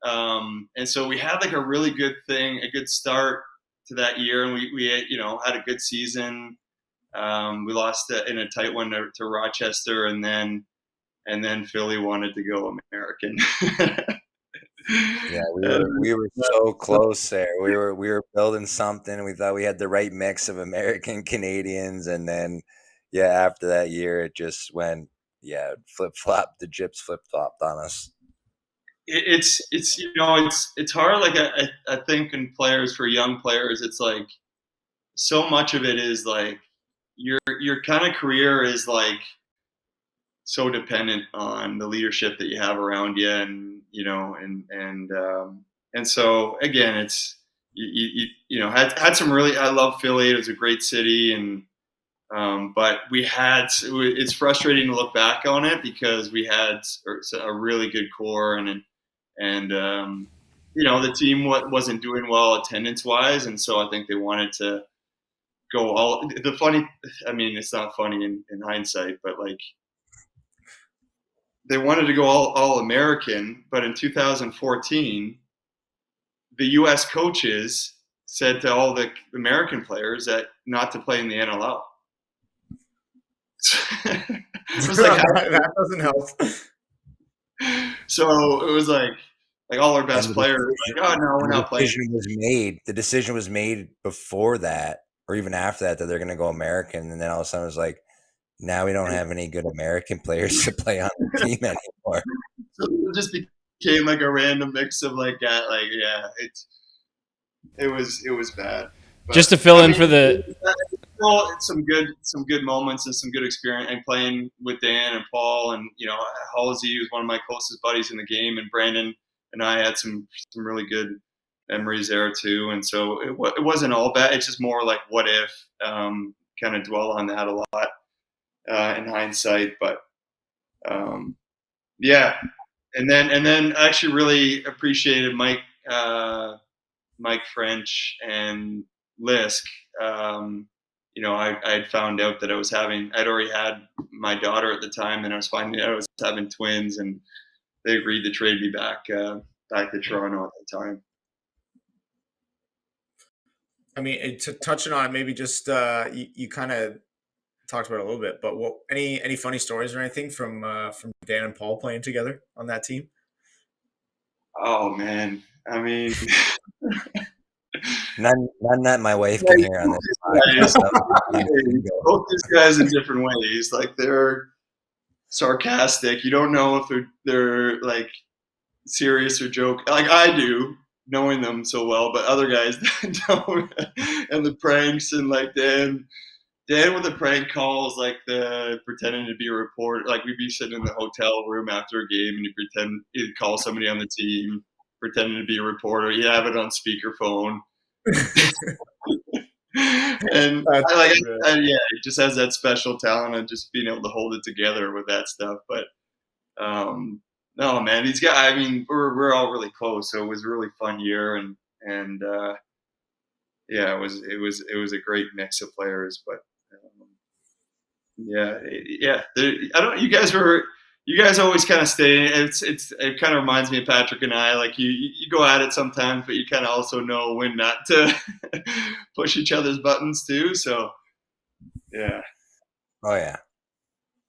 And so we had like a really good a good start to that year, and we had a good season. We lost in a tight one to Rochester, and then Philly wanted to go American. Yeah, we were so close there. We were building something. We thought we had the right mix of American Canadians, and then after that year it just went flip-flopped. The gyps flip-flopped on us. It's hard. Like I think in players, for young players, it's like so much of it is like your kind of career is like so dependent on the leadership that you have around you, and and so again, it's had some really. I love Philly. It was a great city, and but it's frustrating to look back on it because we had a really good core, and the team wasn't doing well attendance wise, and so I think they wanted to go all the funny. I mean, it's not funny in hindsight, but like they wanted to go all American, but in 2014, the U.S. coaches said to all the American players that not to play in the NLL. It was like that doesn't help. So it was like all our best players were like, oh no, we're not playing. The decision was made before that, or even after that they're going to go American, and then all of a sudden it was like, now we don't have any good American players to play on the team anymore. So it just became like a random mix of it was bad. But, just to fill in for the some good moments and some good experience, and playing with Dan and Paul, and Halsey was one of my closest buddies in the game, and Brandon and I had some really good memories there too. And so it wasn't all bad. It's just more like what if, kind of dwell on that a lot in hindsight. But yeah, and then I actually really appreciated Mike French and Lisk. I had found out that I'd already had my daughter at the time, and I was finding out I was having twins, and they agreed to trade me back to Toronto at the time. I mean, to touching on it, maybe just you kind of talked about it a little bit, but any funny stories or anything from Dan and Paul playing together on that team? Oh man, I mean, none that my wife can hear on this. Both these guys in different ways. Like, they're sarcastic. You don't know if they're like serious or joke. Like I do, knowing them so well, but other guys don't. And the pranks, and like Dan with the prank calls, like the pretending to be a reporter. Like, we'd be sitting in the hotel room after a game, and he'd call somebody on the team, pretending to be a reporter. He'd have it on speakerphone. And he just has that special talent of just being able to hold it together with that stuff. But no, man, these guys. I mean, we're all really close, so it was a really fun year, and yeah, it was a great mix of players. But yeah. I don't. You guys always kind of stay. It kind of reminds me of Patrick and I. Like, you go at it sometimes, but you kind of also know when not to push each other's buttons too. So yeah. Oh yeah.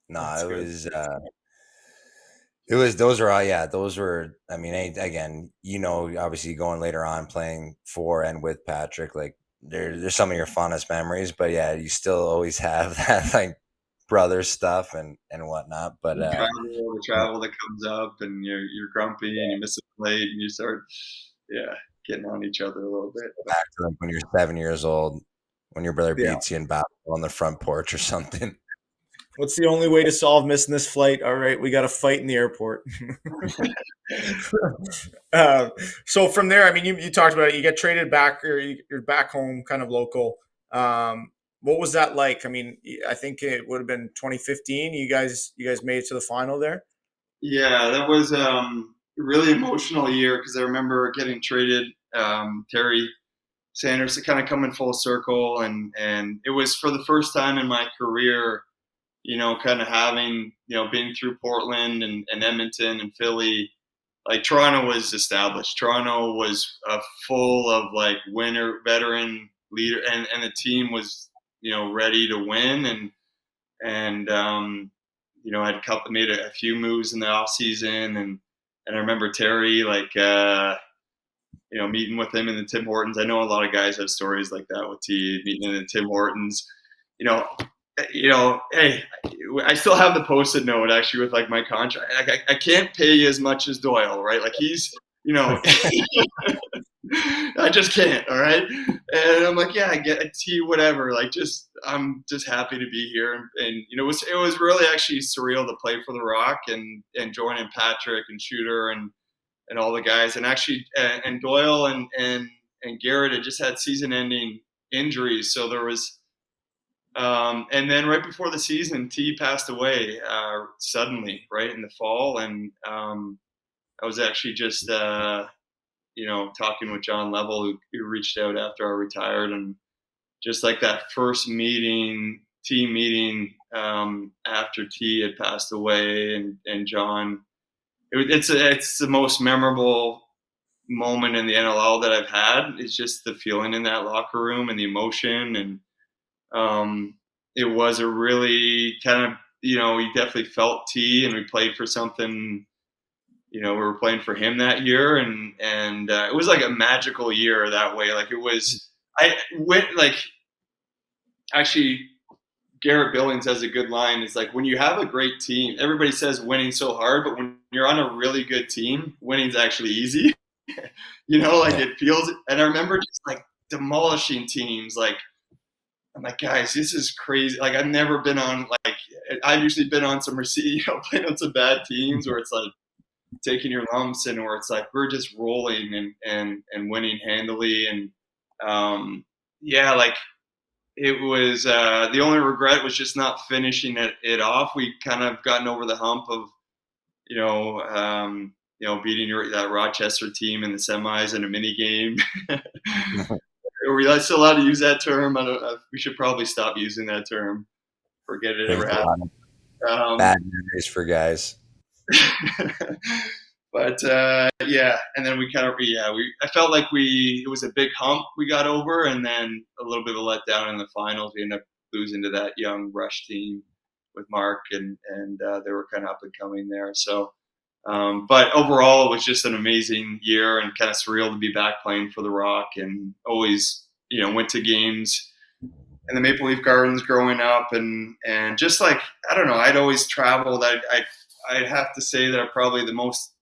No, it was. Those were all. Yeah, those were. I mean, again, obviously going later on playing for and with Patrick, like there's some of your fondest memories. But yeah, you still always have that like brother stuff and whatnot. But the travel that comes up, and you're grumpy, and you miss a plate, and you start getting on each other a little bit. Back to like when you're 7 years old, when your brother beats you in basketball on the front porch or something. What's the only way to solve missing this flight? All right, we got to fight in the airport. So from there, I mean, you talked about it. You get traded back, or you're back home, kind of local. What was that like? I mean, I think it would have been 2015. You guys made it to the final there. Yeah, that was a really emotional year, because I remember getting traded. Terry Sanders kind of coming full circle, and it was for the first time in my career, kind of having, being through Portland and Edmonton and Philly. Like, Toronto was established. Toronto was full of like veteran leader, and the team was, ready to win, and I'd made a few moves in the off season, and I remember Terry, like, meeting with him in the Tim Hortons. I know a lot of guys have stories like that with T, meeting in the Tim Hortons. Hey, I still have the Post-it note actually with like my contract. I can't pay you as much as Doyle, right? Like, he's, I just can't. All right. And I'm like, yeah, I get a T, whatever. Like, just, I'm just happy to be here. And you know, it was really actually surreal to play for the Rock and joining Patrick and Shooter and all the guys. And actually, and Doyle and Garrett had just had season-ending injuries, so there was. And then right before the season, T passed away suddenly, right in the fall, and I was actually just talking with John Level, who reached out after I retired, and just like that first team meeting after T had passed away, and John, it's the most memorable moment in the NLL that I've had. It's just the feeling in that locker room and the emotion, and it was a really kind of, you definitely felt T, and we played for something. We were playing for him that year, and it was like a magical year that way. Like it was, actually, Garrett Billings has a good line. It's like, when you have a great team, everybody says winning's so hard, but when you're on a really good team, winning's actually easy. It feels. And I remember just like demolishing teams. Like, I'm like, guys, this is crazy. Like, I've never been on, like, I've usually been on some playing on some bad teams where it's like taking your lumps, and where it's like we're just rolling and winning handily. And like, it was the only regret was just not finishing it off. We kind of gotten over the hump of beating that Rochester team in the semis in a mini game. Are we still allowed to use that term? I don't know. We should probably stop using that term. Forget it ever happened. Bad memories for guys. But and then we kind of I felt like it was a big hump we got over, and then a little bit of a letdown in the finals. We ended up losing to that young Rush team with Mark, and they were kind of up and coming there. So, but overall, it was just an amazing year, and kind of surreal to be back playing for the Rock, and always went to games in the Maple Leaf Gardens growing up, and just like, I don't know, I'd always traveled. I'd have to say that I'm probably the most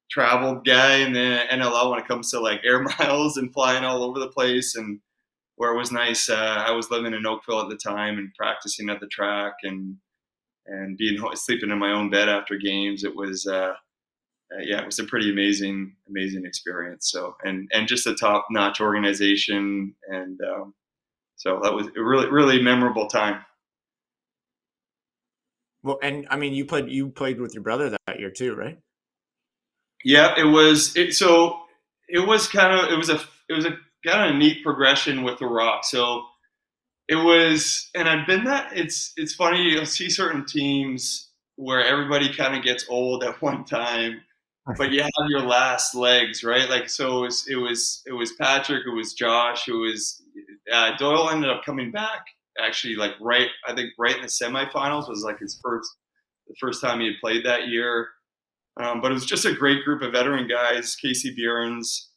traveled guy in the NLL when it comes to like air miles and flying all over the place. And where it was nice, I was living in Oakville at the time and practicing at the track, and sleeping in my own bed after games. It was it was a pretty amazing experience. So, and just a top-notch organization, and so that was a really, really memorable time. Well, and I mean, you played with your brother that year too, right? Yeah, it was kind of a neat progression with the Rock. So it was, and I've been that. It's funny, you'll see certain teams where everybody kind of gets old at one time, but you have your last legs, right? Like, so it was Patrick, it was Josh, it was Doyle ended up coming back actually, like right in the semifinals was like the first time he had played that year. But it was just a great group of veteran guys. Casey Bierens,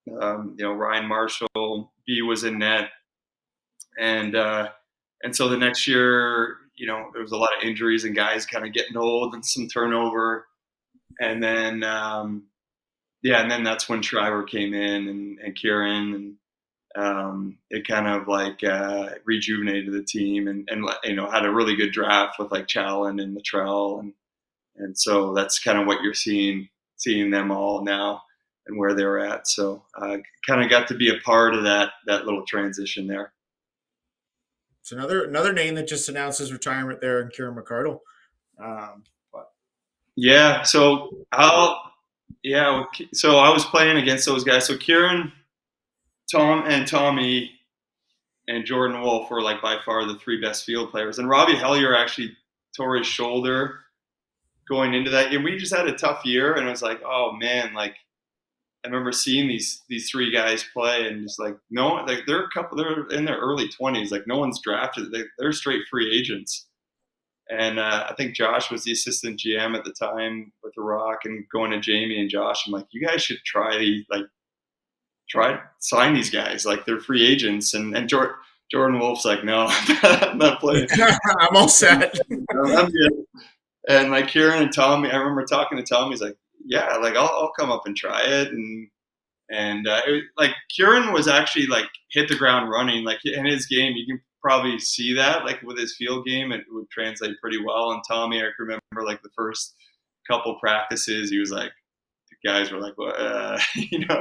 Ryan Marshall, B was in net, and so the next year, there was a lot of injuries and guys kind of getting old and some turnover, and then and then that's when Shriver came in and Kieran, and it kind of like rejuvenated the team, and had a really good draft with like Challen and Latrell, and so that's kind of what you're seeing them all now and where they're at. So I kind of got to be a part of that little transition there. It's another name that just announced his retirement there, in Kieran McArdle. Yeah. So I was playing against those guys. So Kieran, Tom, and Tommy, and Jordan Wolf were like by far the three best field players. And Robbie Hellier actually tore his shoulder going into that game. We just had a tough year, and I was like, oh man, like I remember seeing these three guys play, and just like, no, like they're in their early 20s, like no one's drafted. They're straight free agents. And I think Josh was the assistant GM at the time with the Rock, and going to Jamie and Josh, I'm like, you guys should try to sign these guys, like they're free agents. And Jordan Wolf's like, no, I'm not playing. I'm all set. I'm good. And like Kieran and Tommy, I remember talking to Tommy. He's like, yeah, like I'll come up and try it. And like Kieran was actually like hit the ground running. Like in his game, probably see that, like with his field game, it would translate pretty well. And Tommy, I can remember like the first couple practices, he was like, the guys were like, well,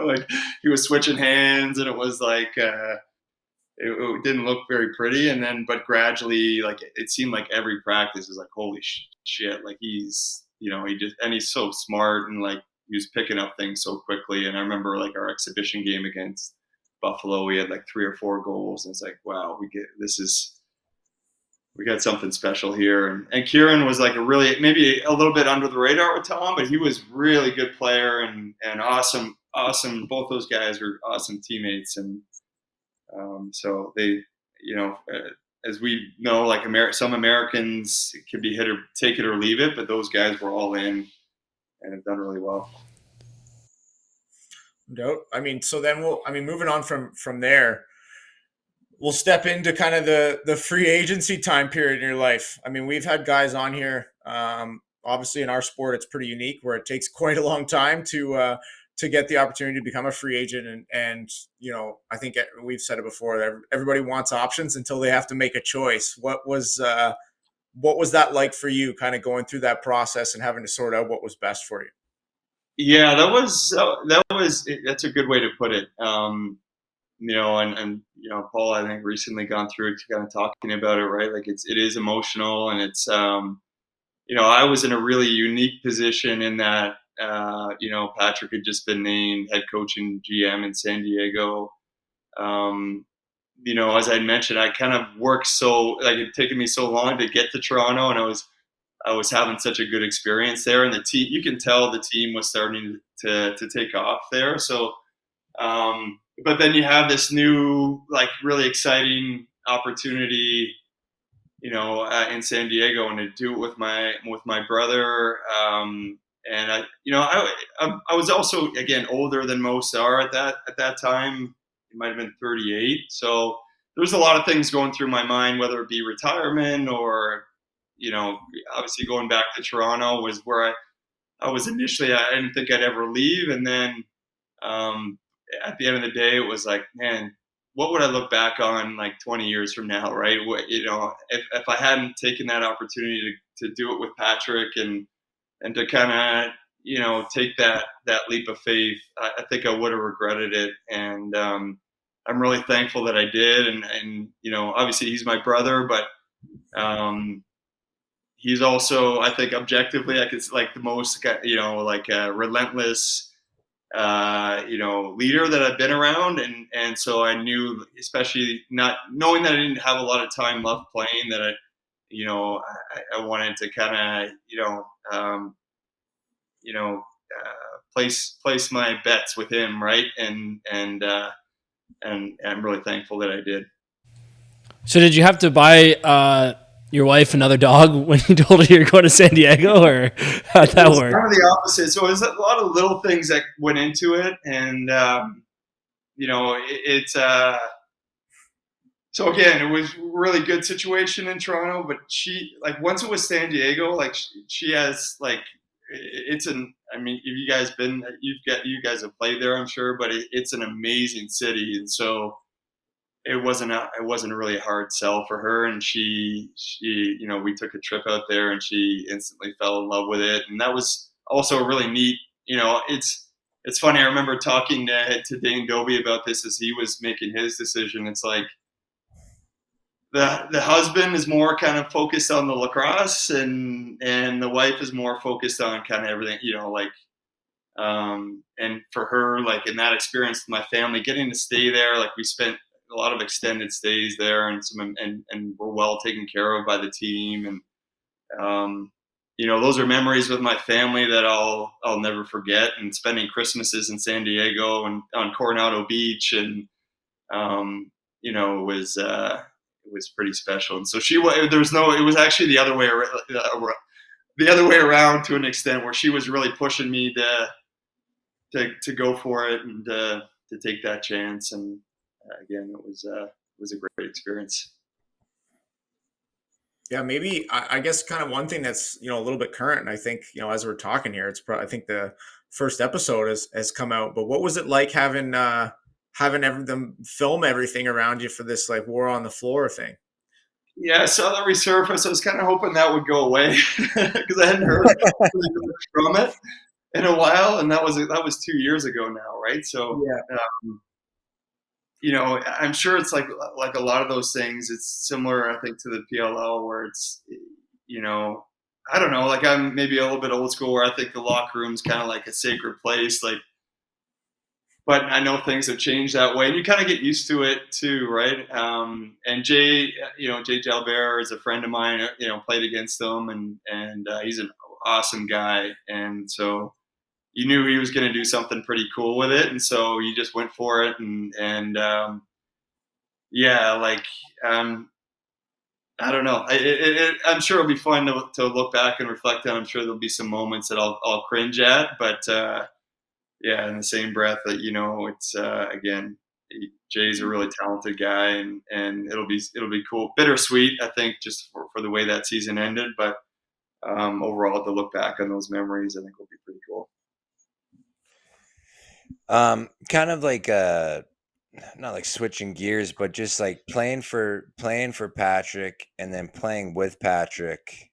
like he was switching hands, and it was like, it didn't look very pretty. And then, but gradually, like it seemed like every practice was like, holy shit, like he's so smart, and like he was picking up things so quickly. And I remember like our exhibition game against Buffalo, we had like 3 or 4 goals, and it's like, wow, we got something special here. And Kieran was like maybe a little bit under the radar with Tom, but he was really good player and awesome. Both those guys were awesome teammates. And so they, as we know, like some Americans can be take it or leave it, but those guys were all in and have done really well. No, I mean, so then moving on from there, we'll step into kind of the free agency time period in your life. I mean, we've had guys on here. Obviously, in our sport, it's pretty unique where it takes quite a long time to get the opportunity to become a free agent. And I think we've said it before that everybody wants options until they have to make a choice. What was that like for you, kind of going through that process and having to sort out what was best for you? Yeah, that's a good way to put it. And Paul, I think recently gone through it, kind of talking about it, right? Like it is emotional, and it's, I was in a really unique position in that, Patrick had just been named head coach and GM in San Diego. As I mentioned, I kind of worked it'd taken me so long to get to Toronto, and I was having such a good experience there, and the team, you can tell the team was starting to take off there. So, but then you have this new, like really exciting opportunity, in San Diego, and to do it with my brother. And I was also, again, older than most are at that time. It might've been 38. So there was a lot of things going through my mind, whether it be retirement or, obviously going back to Toronto was where I was initially. I didn't think I'd ever leave. And then at the end of the day, it was like, man, what would I look back on like 20 years from now, right? If I hadn't taken that opportunity to do it with Patrick and to kind of, take that leap of faith, I think I would have regretted it. And I'm really thankful that I did. And obviously he's my brother, but he's also, I think, objectively, like it's like the most, relentless, leader that I've been around. And so I knew, especially not knowing that I didn't have a lot of time left playing, that I wanted to kind of, place my bets with him. Right. And I'm really thankful that I did. So did you have to buy, your wife another dog when you told her you were going to San Diego, or how'd that work? Kind of the opposite. So there's a lot of little things that went into it, and it's so again, it was a really good situation in Toronto, but she, like, once it was San Diego, like she has like if you guys have played there, I'm sure, but it's an amazing city, and so it wasn't a really hard sell for her. And she, we took a trip out there, and she instantly fell in love with it. And that was also really neat. It's funny. I remember talking to Dane Dobie about this as he was making his decision. It's like the husband is more kind of focused on the lacrosse, and the wife is more focused on kind of everything, and for her, like in that experience with my family, getting to stay there, like we spent a lot of extended stays there, and we're well taken care of by the team. And, those are memories with my family that I'll never forget, and spending Christmases in San Diego and on Coronado Beach. And, it was pretty special. And so it was actually the other way around to an extent, where she was really pushing me to go for it and to take that chance. And, again, it was a great experience. Yeah, maybe I guess kind of one thing that's a little bit current, and I think as we're talking here, it's probably, I think the first episode has come out. But what was it like having them film everything around you for this like war on the floor thing? Yeah, I saw that resurface. I was kind of hoping that would go away because I hadn't heard really much from it in a while, and that was 2 years ago now, right? So, Yeah. I'm sure it's like a lot of those things. It's similar, I think, to the PLL where it's, you know, I don't know. Like I'm maybe a little bit old school where I think the locker room's kind of like a sacred place. Like, but I know things have changed that way, and you kind of get used to it too, right? And Jay, Jay Jalbert is a friend of mine. Played against him, and he's an awesome guy, and so you knew he was going to do something pretty cool with it, and so you just went for it, and yeah, like I don't know. I'm sure it'll be fun to look back and reflect on. I'm sure there'll be some moments that I'll cringe at, but yeah, in the same breath that it's again, Jay's a really talented guy, and it'll be cool. Bittersweet, I think, just for the way that season ended, but overall to look back on those memories, I think will be pretty cool. Kind of like not like switching gears, but just like playing for Patrick and then playing with Patrick.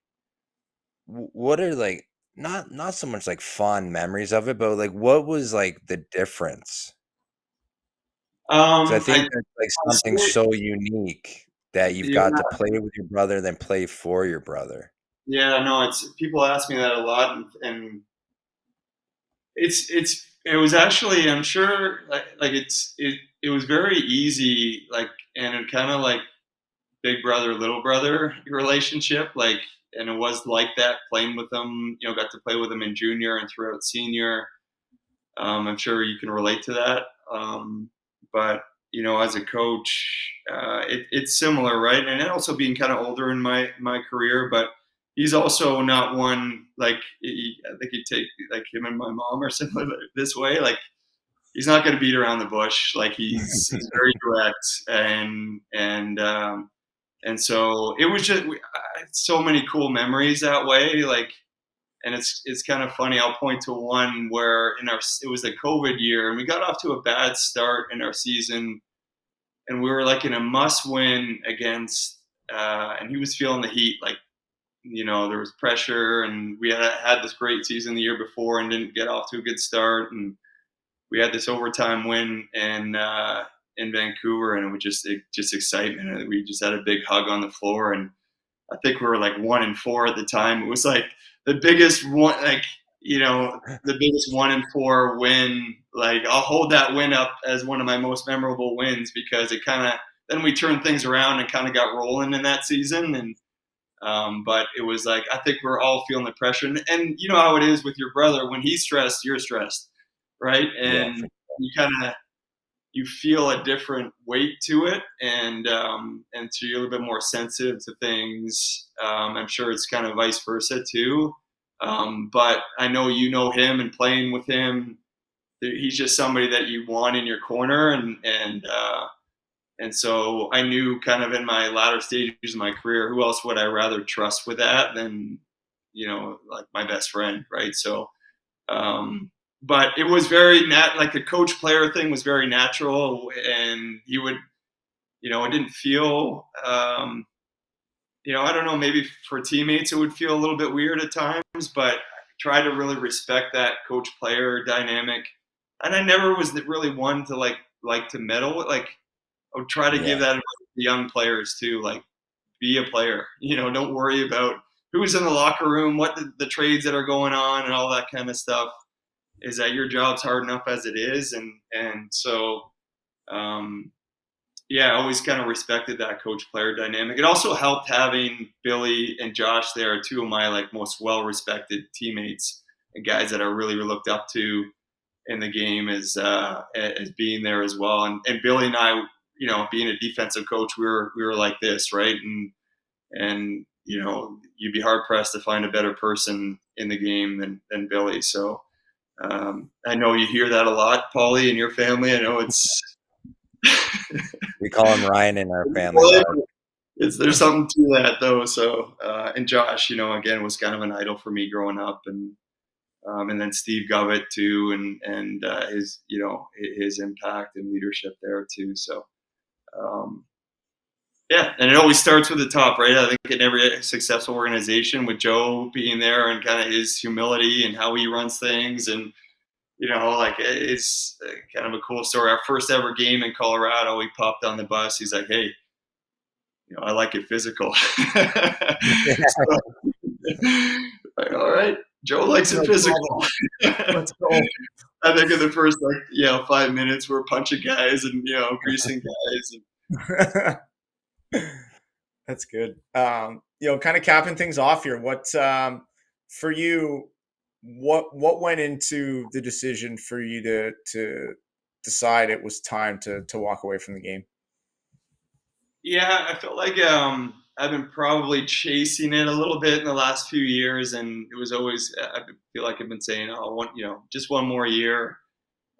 What are like not so much like fond memories of it, but like what was like the difference? 'Cause I think that's like something so unique that you've Yeah, got to play with your brother, then play for your brother. yeah, no, it's people ask me that a lot, and it was actually, I'm sure, like it was very easy, like, and it kind of like big brother little brother relationship, like, and it was like that playing with them. Got to play with them in junior and throughout senior. I'm sure you can relate to that. But as a coach, it's similar, right? And then also being kind of older in my career, but he's also not one like I think he'd take like him and my mom or something this way. Like he's not going to beat around the bush. Like he's very direct, and so it was just so many cool memories that way. Like, and it's kind of funny. I'll point to one where it was the COVID year, and we got off to a bad start in our season, and we were like in a must-win against, and he was feeling the heat. Like, there was pressure, and we had this great season the year before and didn't get off to a good start, and we had this overtime win in Vancouver, and it was just excitement. And we just had a big hug on the floor, and I think we were like 1-4 at the time. It was like the biggest one, like the biggest 1-4 win. Like I'll hold that win up as one of my most memorable wins because it kind of then we turned things around and kind of got rolling in that season. And but it was like I think we're all feeling the pressure, and you know how it is with your brother when he's stressed, you're stressed, right? And Yeah. you kind of you feel a different weight to it, and so you're a little bit more sensitive to things. I'm sure it's kind of vice versa too. But I know him and playing with him, he's just somebody that you want in your corner, and so I knew kind of in my latter stages of my career, who else would I rather trust with that than like my best friend, right? So. But it was very like the coach player thing was very natural, and you would, it didn't feel, I don't know, maybe for teammates it would feel a little bit weird at times, but I try to really respect that coach player dynamic. And I never was really one to like to meddle with, like, I would try to give that to the young players too, like be a player, don't worry about who's in the locker room, what the trades that are going on and all that kind of stuff. Is that your job's hard enough as it is, and so I always kind of respected that coach player dynamic. It also helped having Billy and Josh there, two of my like most well respected teammates and guys that I really looked up to in the game as being there as well. And Billy and I, being a defensive coach, we were like this, right? And you'd be hard pressed to find a better person in the game than Billy. So. I know you hear that a lot, Paulie, in your family. I know it's. We call him Ryan in our family. There's something to that though. So and Josh, again, was kind of an idol for me growing up, and then Steve Govett too, and his his impact and leadership there too. So Yeah, and it always starts with the top, right? I think in every successful organization, with Joe being there and kind of his humility and how he runs things, and like it's kind of a cool story. Our first ever game in Colorado, he popped on the bus. He's like, "Hey, I like it physical." So, like, all right, Joe likes it physical. Let's go. I think in the first 5 minutes, we're punching guys and greasing guys. That's good. Kind of capping things off here. What for you? What went into the decision for you to decide it was time to walk away from the game? Yeah, I felt like I've been probably chasing it a little bit in the last few years, and it was always I feel like I've been saying, just one more year,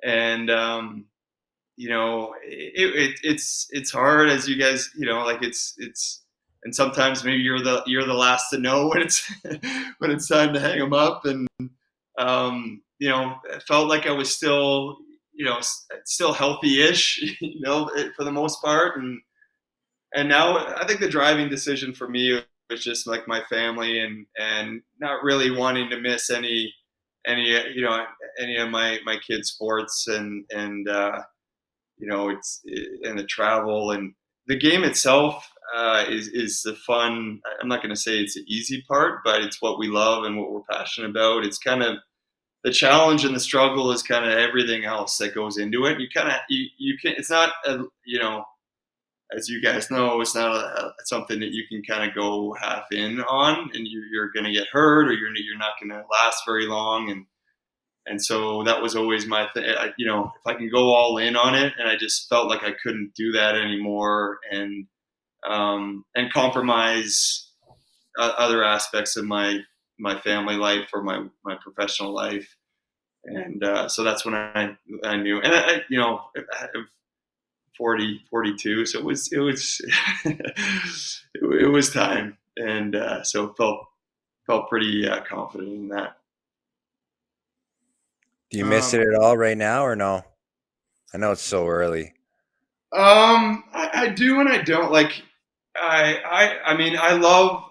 and it's hard, as you guys, like it's and sometimes maybe you're the last to know when it's when it's time to hang them up, and it felt like I was still still healthy-ish, for the most part, and now I think the driving decision for me was just like my family, and not really wanting to miss any any of my kids' sports, and and the travel and the game itself is the fun. I'm not going to say it's the easy part, but it's what we love and what we're passionate about. It's kind of the challenge and the struggle is kind of everything else that goes into it. You kind of you can. It's not as you guys know, it's not something that you can kind of go half in on, and you're going to get hurt, or you're not going to last very long, and so that was always my thing. If I can go all in on it, and I just felt like I couldn't do that anymore, and compromise other aspects of my family life or my professional life, and so that's when I knew, and I 40, 42. So it was it was time, and so felt pretty confident in that. Do you miss it at all right now, or no? I know it's so early. I do and I don't. Like I mean, I love,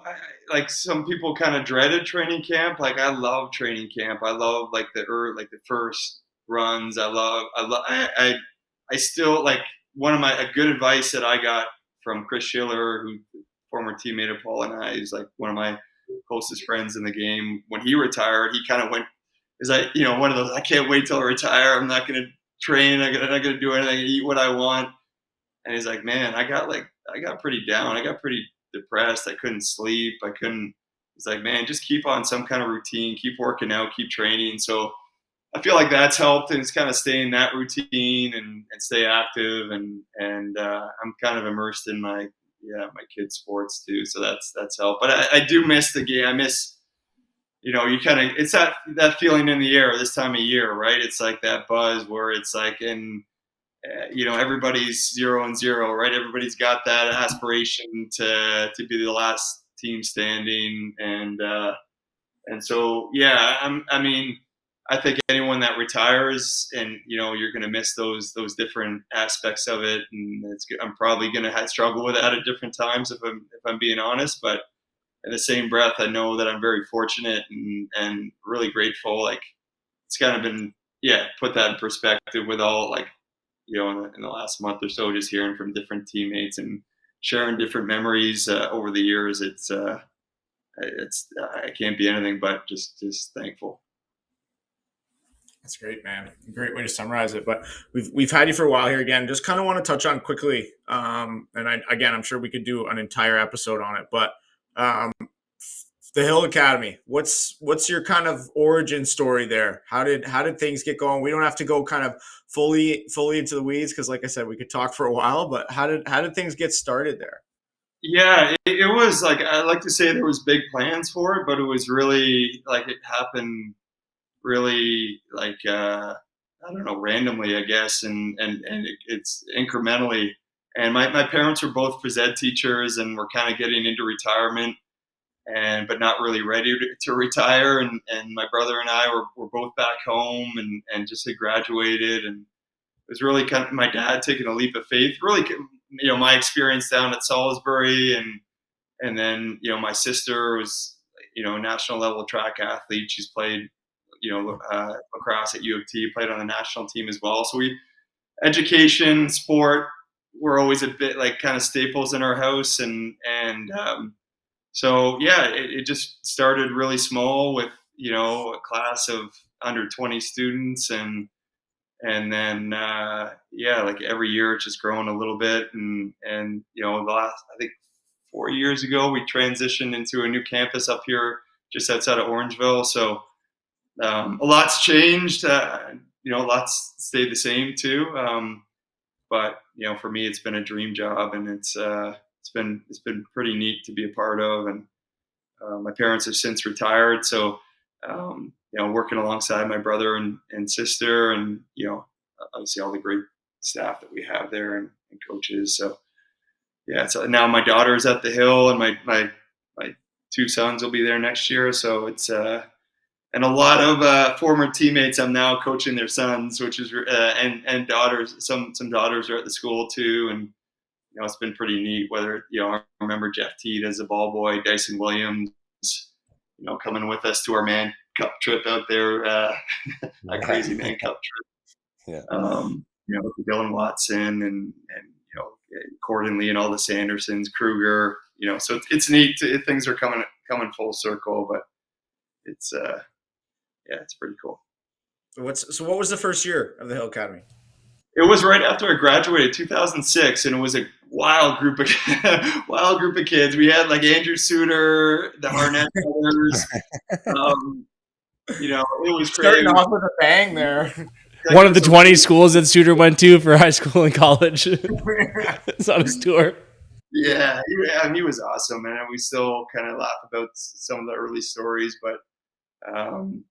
like some people kind of dreaded training camp. Like I love training camp. I love like the first runs. I still like one of a good advice that I got from Chris Schiller, who former teammate of Paul and I, is like one of my closest friends in the game. When he retired, he kind of went, is like, one of those, I can't wait till I retire. I'm not going to train. I'm not going to do anything. I eat what I want. And he's like, man, I got pretty down. I got pretty depressed. I couldn't sleep. He's like, man, just keep on some kind of routine, keep working out, keep training. So I feel like that's helped, and it's kind of stay in that routine and stay active. And I'm kind of immersed in my kids' sports too. So that's helped. But I do miss the game. I miss, you kind of, it's that feeling in the air this time of year, right? It's like that buzz where it's like, everybody's 0-0, right? Everybody's got that aspiration to be the last team standing, and so I think anyone that retires, and you're going to miss those different aspects of it, and I'm probably going to struggle with that at different times if I'm being honest. But in the same breath, I know that I'm very fortunate and really grateful. Like it's kind of been put that in perspective with all in the last month or so, just hearing from different teammates and sharing different memories over the years. It's I can't be anything but just thankful. That's great, man. Great way to summarize it. But we've had you for a while here again. Just kind of want to touch on quickly, and I'm sure we could do an entire episode on it. But the Hill Academy, what's your kind of origin story there? How did things get going? We don't have to go kind of fully into the weeds, because like I said, we could talk for a while. But how did things get started there? Yeah, it was like, I like to say there was big plans for it, but it was really like it happened really like I don't know, randomly, I guess, and it's incrementally. And my parents were both phys ed teachers, and were kind of getting into retirement, but not really ready to retire. And my brother and I were both back home, and just had graduated, and it was really kind of my dad taking a leap of faith. Really, my experience down at Salisbury, and then my sister was a national level track athlete. She's played lacrosse at U of T, played on the national team as well. So education, sport were always a bit like kind of staples in our house, and so yeah, it just started really small with a class of under 20 students, and then like every year it's just growing a little bit, and the last, I think 4 years ago, we transitioned into a new campus up here just outside of Orangeville. So a lot's changed. Lots stayed the same too. But for me, it's been a dream job, and it's been pretty neat to be a part of. And my parents have since retired, so working alongside my brother and sister, and obviously all the great staff that we have there, and coaches. So yeah, so now my daughter is at the Hill, and my two sons will be there next year. So it's and a lot of former teammates I'm now coaching their sons, which is and daughters. Some daughters are at the school too, and it's been pretty neat. Whether I remember Jeff Teed as a ball boy, Dyson Williams, coming with us to our Man Cup trip out there, a crazy Man Cup trip. Yeah. Dylan Watson and Cordonley and all the Sandersons, Kruger. So it's neat. Things are coming full circle, but it's it's pretty cool. So what was the first year of the Hill Academy? It was right after I graduated, 2006, and it was a wild group of kids. We had like Andrew Suter, the Harnett brothers. It was starting crazy. off with a bang there. One of the 20 schools that Suter went to for high school and college. It's on his tour. Yeah, he was awesome, and we still kind of laugh about some of the early stories, but and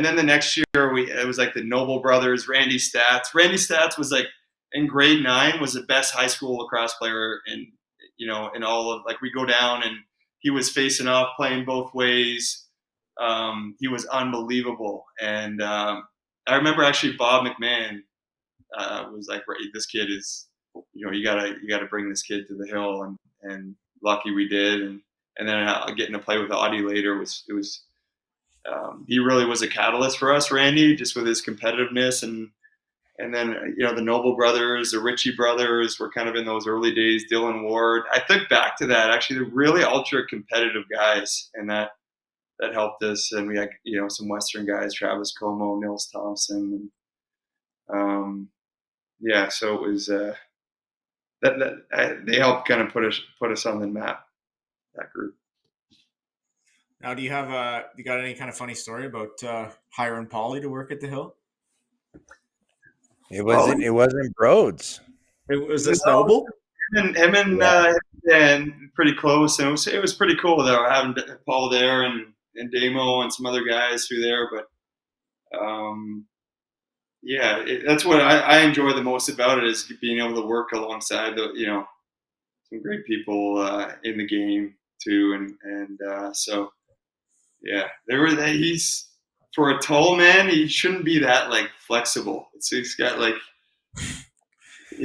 then the next year it was like the Noble brothers, Randy Stats. Randy Stats was like in grade 9 was the best high school lacrosse player in all of, like, we go down and he was facing off, playing both ways. He was unbelievable, and I remember actually Bob McMahon was like, this kid is, you gotta bring this kid to the Hill, and lucky we did, and then getting to play with Audie later was he really was a catalyst for us, Randy, just with his competitiveness, and then the Noble brothers, the Ritchie brothers were kind of in those early days. Dylan Ward, I think back to that, actually, they're really ultra competitive guys, and that helped us. And we had some Western guys, Travis Como, Nils Thompson, and so it was they helped kind of put us on the map, that group. Now, do you got any kind of funny story about hiring Paulie to work at the Hill? It wasn't Broads. Was this Noble? Him and pretty close, and it was pretty cool though, having Paul there and Damo and some other guys through there. But that's what I enjoy the most about it, is being able to work alongside some great people in the game too, and so yeah, he's, for a tall man, he shouldn't be that like flexible. He's got like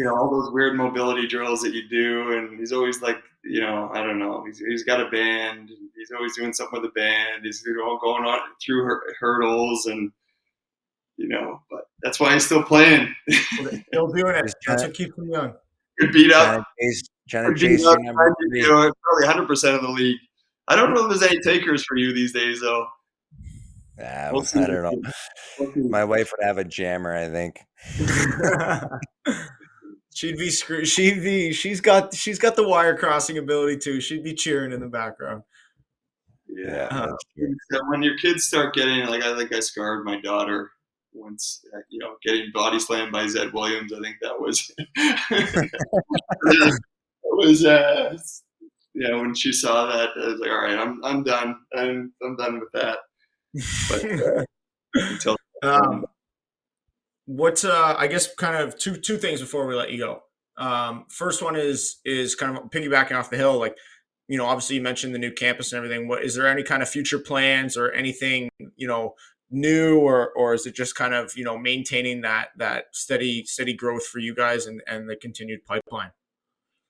all those weird mobility drills that you do, and he's always like I don't know, he's got a band, and he's always doing something with a band. He's all going on through hurdles, and but that's why he's still playing. Still doing it. That's what keeps him young. Could beat up. Trying to chase number 3. Probably 100% of the league. I don't know if there's any takers for you these days, though. I don't know. My wife would have a jammer, I think. She'd be screwed. She's got the wire crossing ability too. She'd be cheering in the background. Yeah. When your kids start getting, like, I scarred my daughter once, getting body slammed by Zed Williams. I think that was when she saw that, I was like, all right, I'm done. I'm done with that. But until what I guess kind of two things before we let you go. First one is kind of piggybacking off the Hill, like, obviously you mentioned the new campus and everything. What is there any kind of future plans or anything new, or is it just kind of, maintaining that steady growth for you guys and the continued pipeline?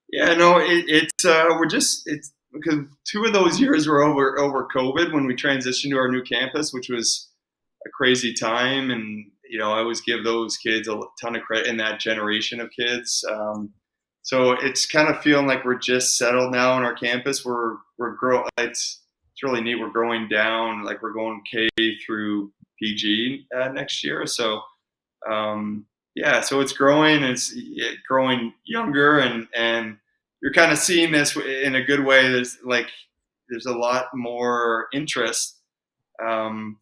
Yeah, no, it's because 2 of those years were over COVID when we transitioned to our new campus, which was a crazy time. And I always give those kids a ton of credit in that generation of kids. So it's kind of feeling like we're just settled now on our campus. We're growing. It's really neat. We're growing down, like we're going K through PG next year. So so it's growing. It's growing younger, and you're kind of seeing this in a good way. There's a lot more interest from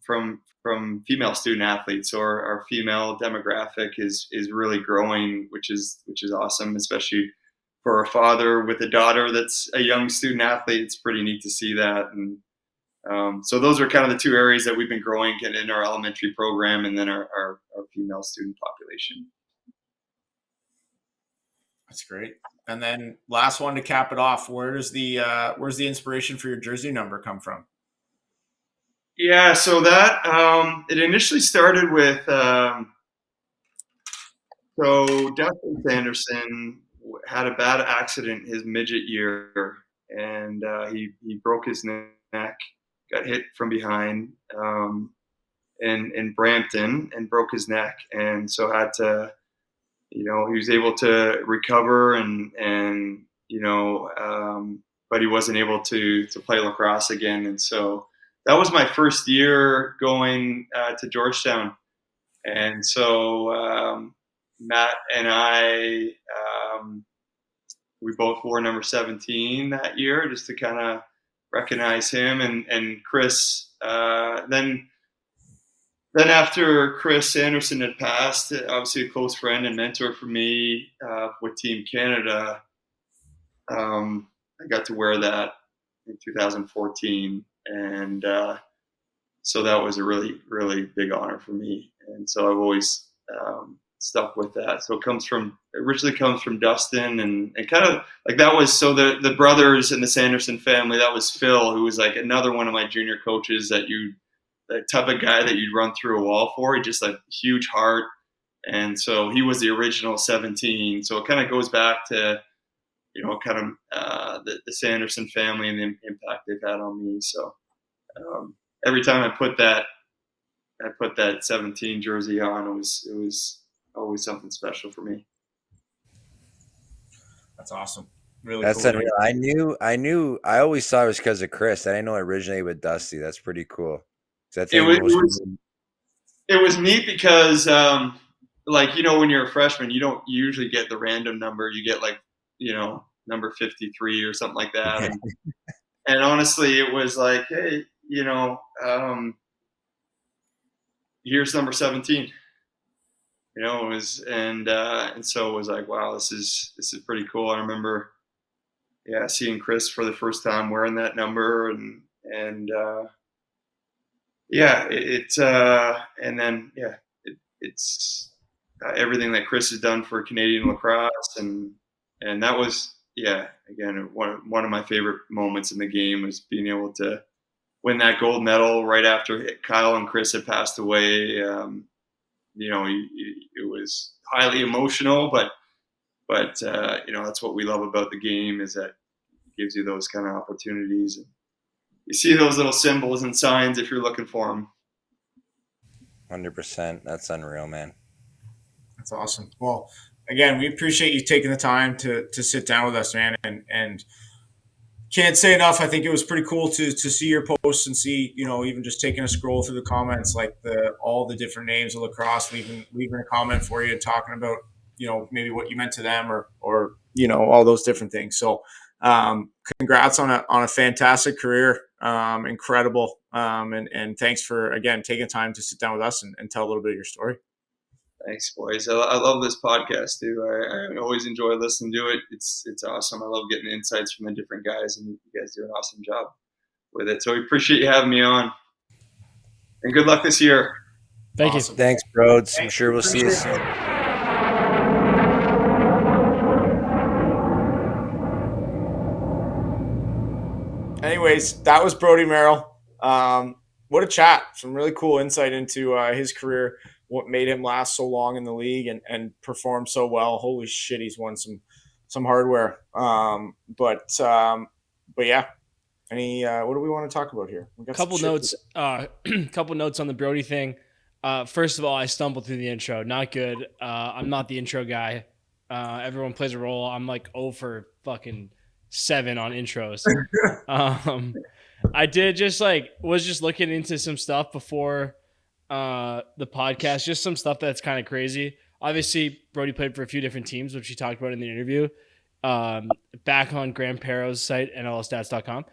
female student athletes, or our female demographic is really growing, which is awesome, especially for a father with a daughter that's a young student athlete. It's pretty neat to see that. And so those are kind of the 2 areas that we've been growing in our elementary program, and then our female student population. That's great. And then last one to cap it off, where's the inspiration for your jersey number come from? Yeah, so that it initially started with so Dustin Sanderson had a bad accident his midget year, and he broke his neck, got hit from behind in Brampton, and broke his neck, and so had to, he was able to recover, but he wasn't able to play lacrosse again. And so that was my first year going to Georgetown. And so Matt and I, we both wore number 17 that year, just to kind of recognize him. And Chris, then after Chris Anderson had passed, obviously a close friend and mentor for me with Team Canada, I got to wear that in 2014. And so that was a really, really big honor for me. And so I've always stuck with that. So it originally comes from Dustin, and kind of like that was, so the brothers in the Sanderson family, that was Phil, who was like another one of my junior coaches that type of guy that you'd run through a wall for. He just had a huge heart. And so he was the original 17. So it kind of goes back to, the Sanderson family and the impact they've had on me. So every time I put that 17 jersey on, it was always something special for me. That's awesome. Really That's cool. unreal. I always thought it was because of Chris. I didn't know it originated with Dusty. That's pretty cool. It was neat because, when you're a freshman, you don't usually get the random number. You get number 53 or something like that. And honestly, it was like, hey, here's number 17. It was, and so it was like, wow, this is pretty cool. I remember, seeing Chris for the first time wearing that number, it's everything that Chris has done for Canadian lacrosse, and that was, again, one of my favorite moments in the game was being able to win that gold medal right after Kyle and Chris had passed away. It was highly emotional, but that's what we love about the game, is that it gives you those kind of opportunities. And you see those little symbols and signs if you're looking for them. 100%. That's unreal, man. That's awesome. Well, again, we appreciate you taking the time to sit down with us, man. And can't say enough. I think it was pretty cool to see your posts and see, even just taking a scroll through the comments, like all the different names of lacrosse, leaving a comment for you, talking about, maybe what you meant to them, or all those different things. So congrats on a fantastic career. Incredible. And thanks for, again, taking time to sit down with us and tell a little bit of your story. Thanks, boys. I love this podcast too. I always enjoy listening to it. It's awesome. I love getting insights from the different guys, and you guys do an awesome job with it. So we appreciate you having me on, and good luck this year. Thank you. Thanks, Broads. I'm sure we'll see you soon. Anyways, that was Brodie Merrill. what a chat. Some really cool insight into his career, what made him last so long in the league and perform so well. Holy shit, he's won some hardware. But yeah. Any what do we want to talk about here? We got Couple notes. Couple notes on the Brodie thing. First of all, I stumbled through the intro. Not good. I'm not the intro guy. Everyone plays a role. I'm like 0 for fucking 7 on intros. I did was just looking into some stuff before the podcast, just some stuff that's kind of crazy. Obviously, Brodie played for a few different teams, which he talked about in the interview. Back on Graham Perro's site, nlstats.com.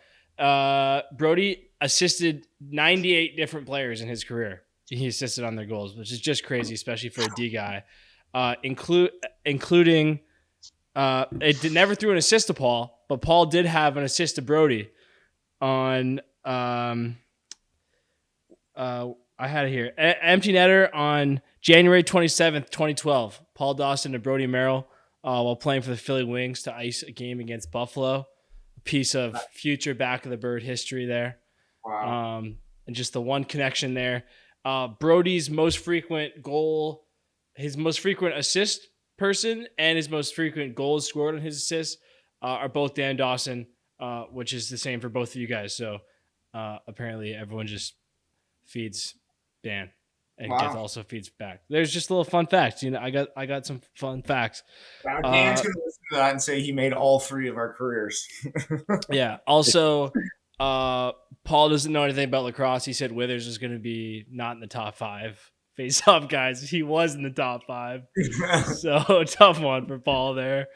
Brodie assisted 98 different players in his career. He assisted on their goals, which is just crazy, especially for a D guy. Including never threw an assist to Paul, but Paul did have an assist to Brodie on I had it here. Empty netter on January 27th, 2012. Paul Dawson to Brodie Merrill while playing for the Philly Wings to ice a game against Buffalo. A piece of future back of the bird history there. Wow. And just the one connection there. Brodie's most frequent goal, his most frequent assist person, and his most frequent goals scored on his assists are both Dan Dawson, which is the same for both of you guys. So apparently everyone just feeds Dan and also feeds back. There's just a little fun facts. I got some fun facts. Dan's gonna listen to that and say he made all 3 of our careers. Yeah. Also, Paul doesn't know anything about lacrosse. He said Withers is going to be not in the top 5 face-off guys. He was in the top 5. So tough one for Paul there.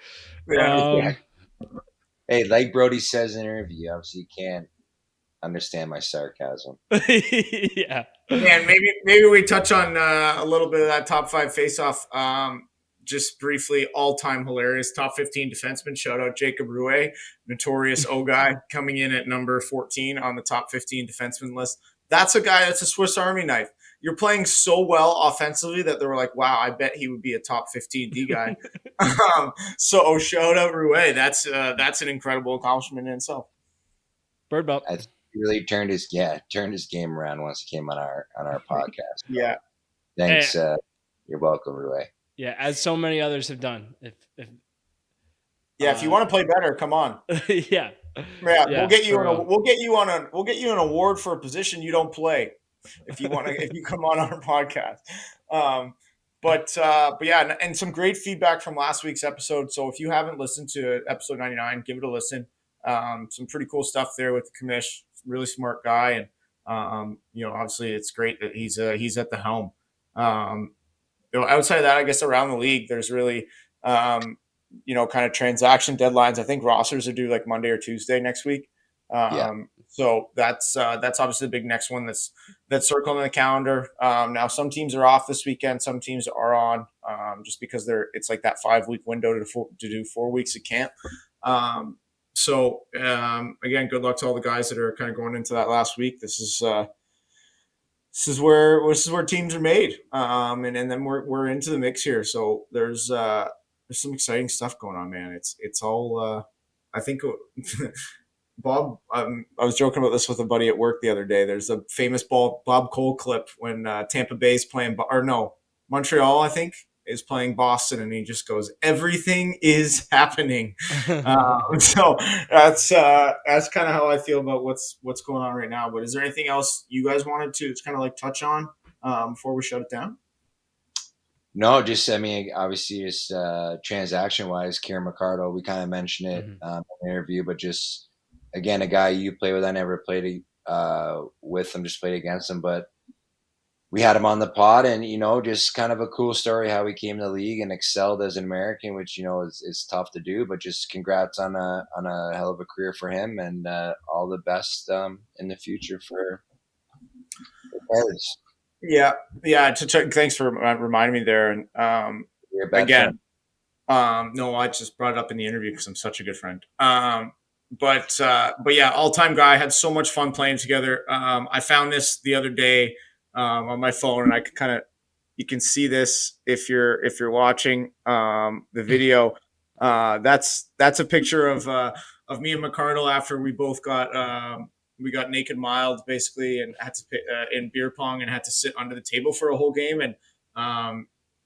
Hey, like Brodie says in an interview, obviously you can't understand my sarcasm. Yeah. And maybe we touch on a little bit of that top 5 face-off. Just briefly, all-time hilarious top 15 defenseman. Shout out Jacob Rouet, notorious O guy, coming in at number 14 on the top 15 defenseman list. That's a guy that's a Swiss Army knife. You're playing so well offensively that they were like, wow, I bet he would be a top 15 D guy. So shout out Rouet. That's an incredible accomplishment in itself. Bird Bump. I think he really turned his game around once he came on our podcast. Yeah. Thanks. You're welcome, Rouet. Yeah, as so many others have done. If you want to play better, come on. Yeah. We'll get you an award for a position you don't play if you come on our podcast. But yeah, and some great feedback from last week's episode. So if you haven't listened to episode 99, give it a listen. Some pretty cool stuff there with the commish. Really smart guy, and obviously it's great that he's at the helm. Outside of that, I guess around the league, there's really, kind of transaction deadlines. I think rosters are due like Monday or Tuesday next week. So that's obviously the big next one that's circling the calendar. Now some teams are off this weekend. Some teams are on just because it's like that 5-week window to do 4 weeks of camp. So again, good luck to all the guys that are kind of going into that last week. This is where teams are made, and then we're into the mix here. So there's some exciting stuff going on, man. It's all I think. Bob, I was joking about this with a buddy at work the other day. There's a famous Bob Cole clip when Tampa Bay's playing, Montreal, I think, is playing Boston, and he just goes, "Everything is happening." So that's kind of how I feel about what's going on right now. But is there anything else you guys wanted to kind of like touch on before we shut it down? No, obviously just transaction wise, Kieran McArdle, we kind of mentioned it in the interview, but just again, a guy you play with. I never played with him, just played against him, but we had him on the pod, and just kind of a cool story how he came to the league and excelled as an American, which is tough to do. But just congrats on a hell of a career for him, and all the best in the future for the Cards. Yeah. Thanks for reminding me there. And again, no, I just brought it up in the interview because I'm such a good friend. But yeah, all-time guy. Had so much fun playing together. I found this the other day on my phone, and I could you can see this if you're watching the video. That's a picture of me and McArdle after we both got we got naked mild basically, and had to in beer pong, and had to sit under the table for a whole game. And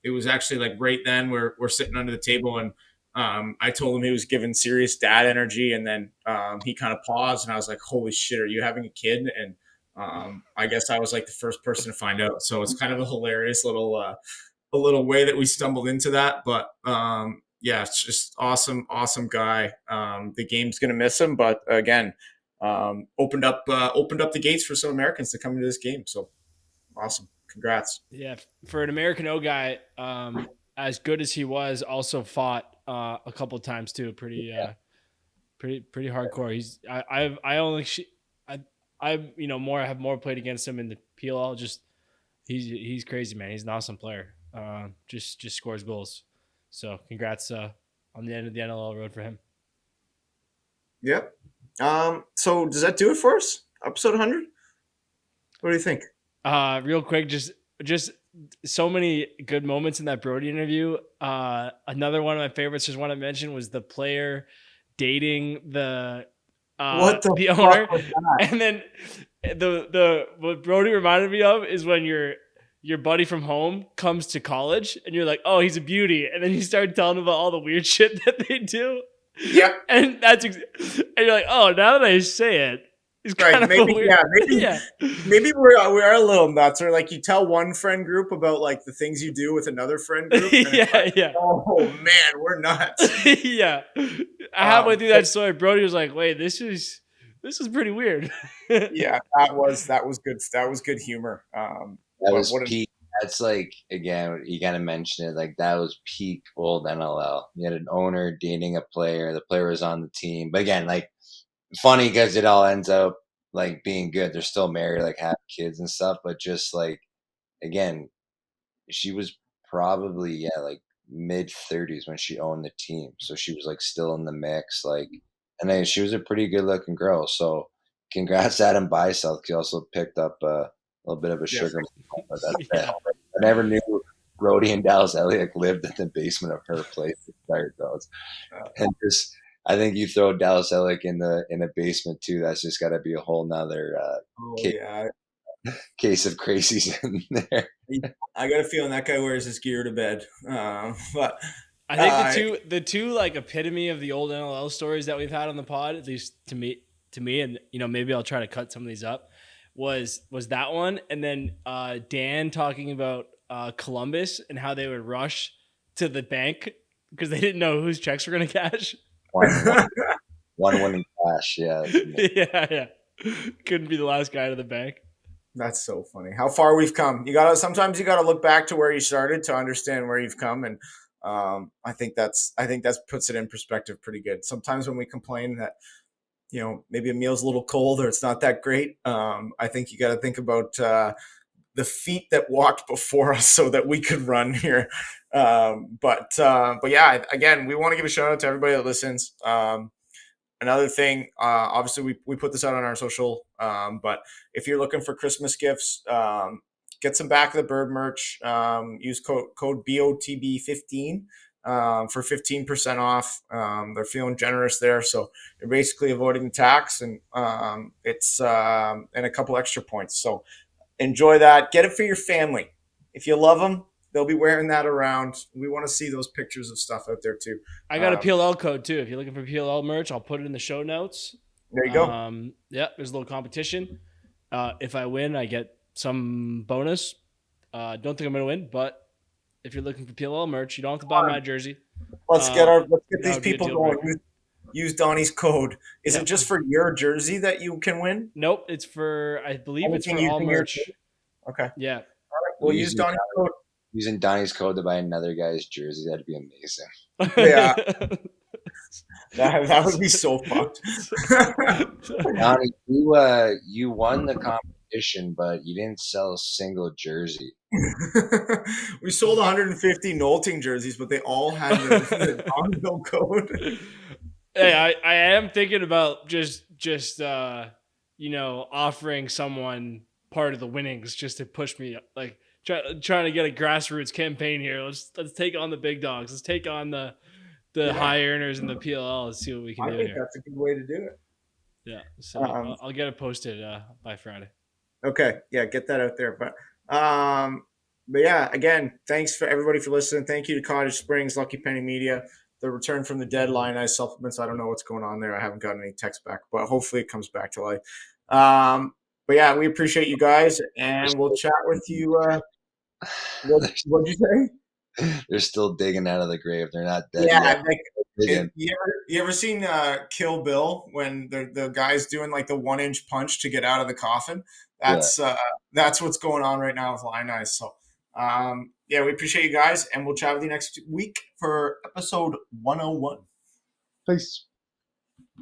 it was actually like right then we're sitting under the table, and I told him he was giving serious dad energy, and then he kind of paused, and I was like, "Holy shit, are you having a kid?" And I guess I was like the first person to find out. So it's kind of a hilarious little a little way that we stumbled into that. But yeah, it's just awesome guy. The game's gonna miss him, but again, opened up the gates for some Americans to come into this game. So awesome, congrats. Yeah, for an American O guy, as good as he was, also fought a couple of times too. Pretty hardcore. I have more played against him in the PLL. Just he's crazy, man. He's an awesome player. Just scores goals. So congrats on the end of the NLL road for him. Yep. So does that do it for us? Episode 100? What do you think? Real quick, just so many good moments in that Brodie interview. Another one of my favorites, just want to mention, was the player dating the owner, and then the what Brodie reminded me of is when your buddy from home comes to college and you're like, oh, he's a beauty, and then you start telling him about all the weird shit that they do. Yeah, and and you're like, oh, now that I say it. Right, maybe we are a little nuts, or like you tell one friend group about like the things you do with another friend group. Yeah. Oh man, we're nuts. Yeah, halfway through that story, Brodie was like, "Wait, this is pretty weird." Yeah, that was good. That was good humor. That was peak. That's like, again, you gotta mention it. Like, that was peak old NLL. You had an owner dating a player. The player was on the team, but again, like, funny because it all ends up like being good. They're still married, like have kids and stuff, but just like, again, she was probably like mid-30s when she owned the team, so she was like still in the mix, like, and then she was a pretty good looking girl. So congrats to Adam Bysouth. He also picked up a little bit of a sugar mama, but that's it. I never knew Brodie and Dallas Elliott lived in the basement of her place with Fire Dogs, and just. I think you throw Dallas Elliott in a basement too. That's just got to be a whole nother case of crazies in there. I got a feeling that guy wears his gear to bed. But I think the two like epitome of the old NLL stories that we've had on the pod, at least to me, and maybe I'll try to cut some of these up, was that one, and then Dan talking about Columbus and how they would rush to the bank because they didn't know whose checks were going to cash. One winning cash, yeah. Yeah. Couldn't be the last guy to the bank. That's so funny. How far we've come. Sometimes you gotta look back to where you started to understand where you've come, and I think that puts it in perspective pretty good. Sometimes when we complain that maybe a meal's a little cold or it's not that great, I think you got to think about the feet that walked before us so that we could run here. But yeah, again, we want to give a shout out to everybody that listens. Another thing, obviously we put this out on our social, but if you're looking for Christmas gifts, get some Back of the Bird merch. Use code BOTB15 for 15% off. They're feeling generous there, so you're basically avoiding the tax, and it's and a couple extra points. So enjoy that. Get it for your family. If you love them, they'll be wearing that around. We want to see those pictures of stuff out there too. I got a PLL code too. If you're looking for PLL merch, I'll put it in the show notes. There you go. Yeah, there's a little competition. If I win, I get some bonus. Don't think I'm gonna win, but if you're looking for PLL merch, you don't have to buy my jersey. Let's get these people going. Use Donnie's code. Is it just for your jersey that you can win? Nope, it's for, I believe it's for all merch. Okay. Yeah. All right. We'll use Donnie's code. Using Donnie's code to buy another guy's jersey, that'd be amazing. Yeah. that would be so fucked. Donnie, you won the competition, but you didn't sell a single jersey. We sold 150 Knowlting jerseys, but they all had the Donville code. Hey, I am thinking about just offering someone part of the winnings just to push me, like trying to get a grassroots campaign here. Let's take on the big dogs. Let's take on the high earners in the PLL and see what we can do. I think that's a good way to do it. Yeah. So I'll get it posted by Friday. Okay. Yeah, get that out there. But yeah, again, thanks for everybody for listening. Thank you to Cottage Springs, Lucky Penny Media. The return from the dead lionized supplements. I don't know what's going on there. I haven't gotten any text back, but hopefully it comes back to life. But yeah, we appreciate you guys, and we'll chat with you. What'd you say? They're still digging out of the grave. They're not dead Yeah, yet. you ever seen Kill Bill when the guy's doing like the 1-inch punch to get out of the coffin? That's what's going on right now with Lionize. So yeah, we appreciate you guys, and we'll chat with you next week for episode 101. Peace.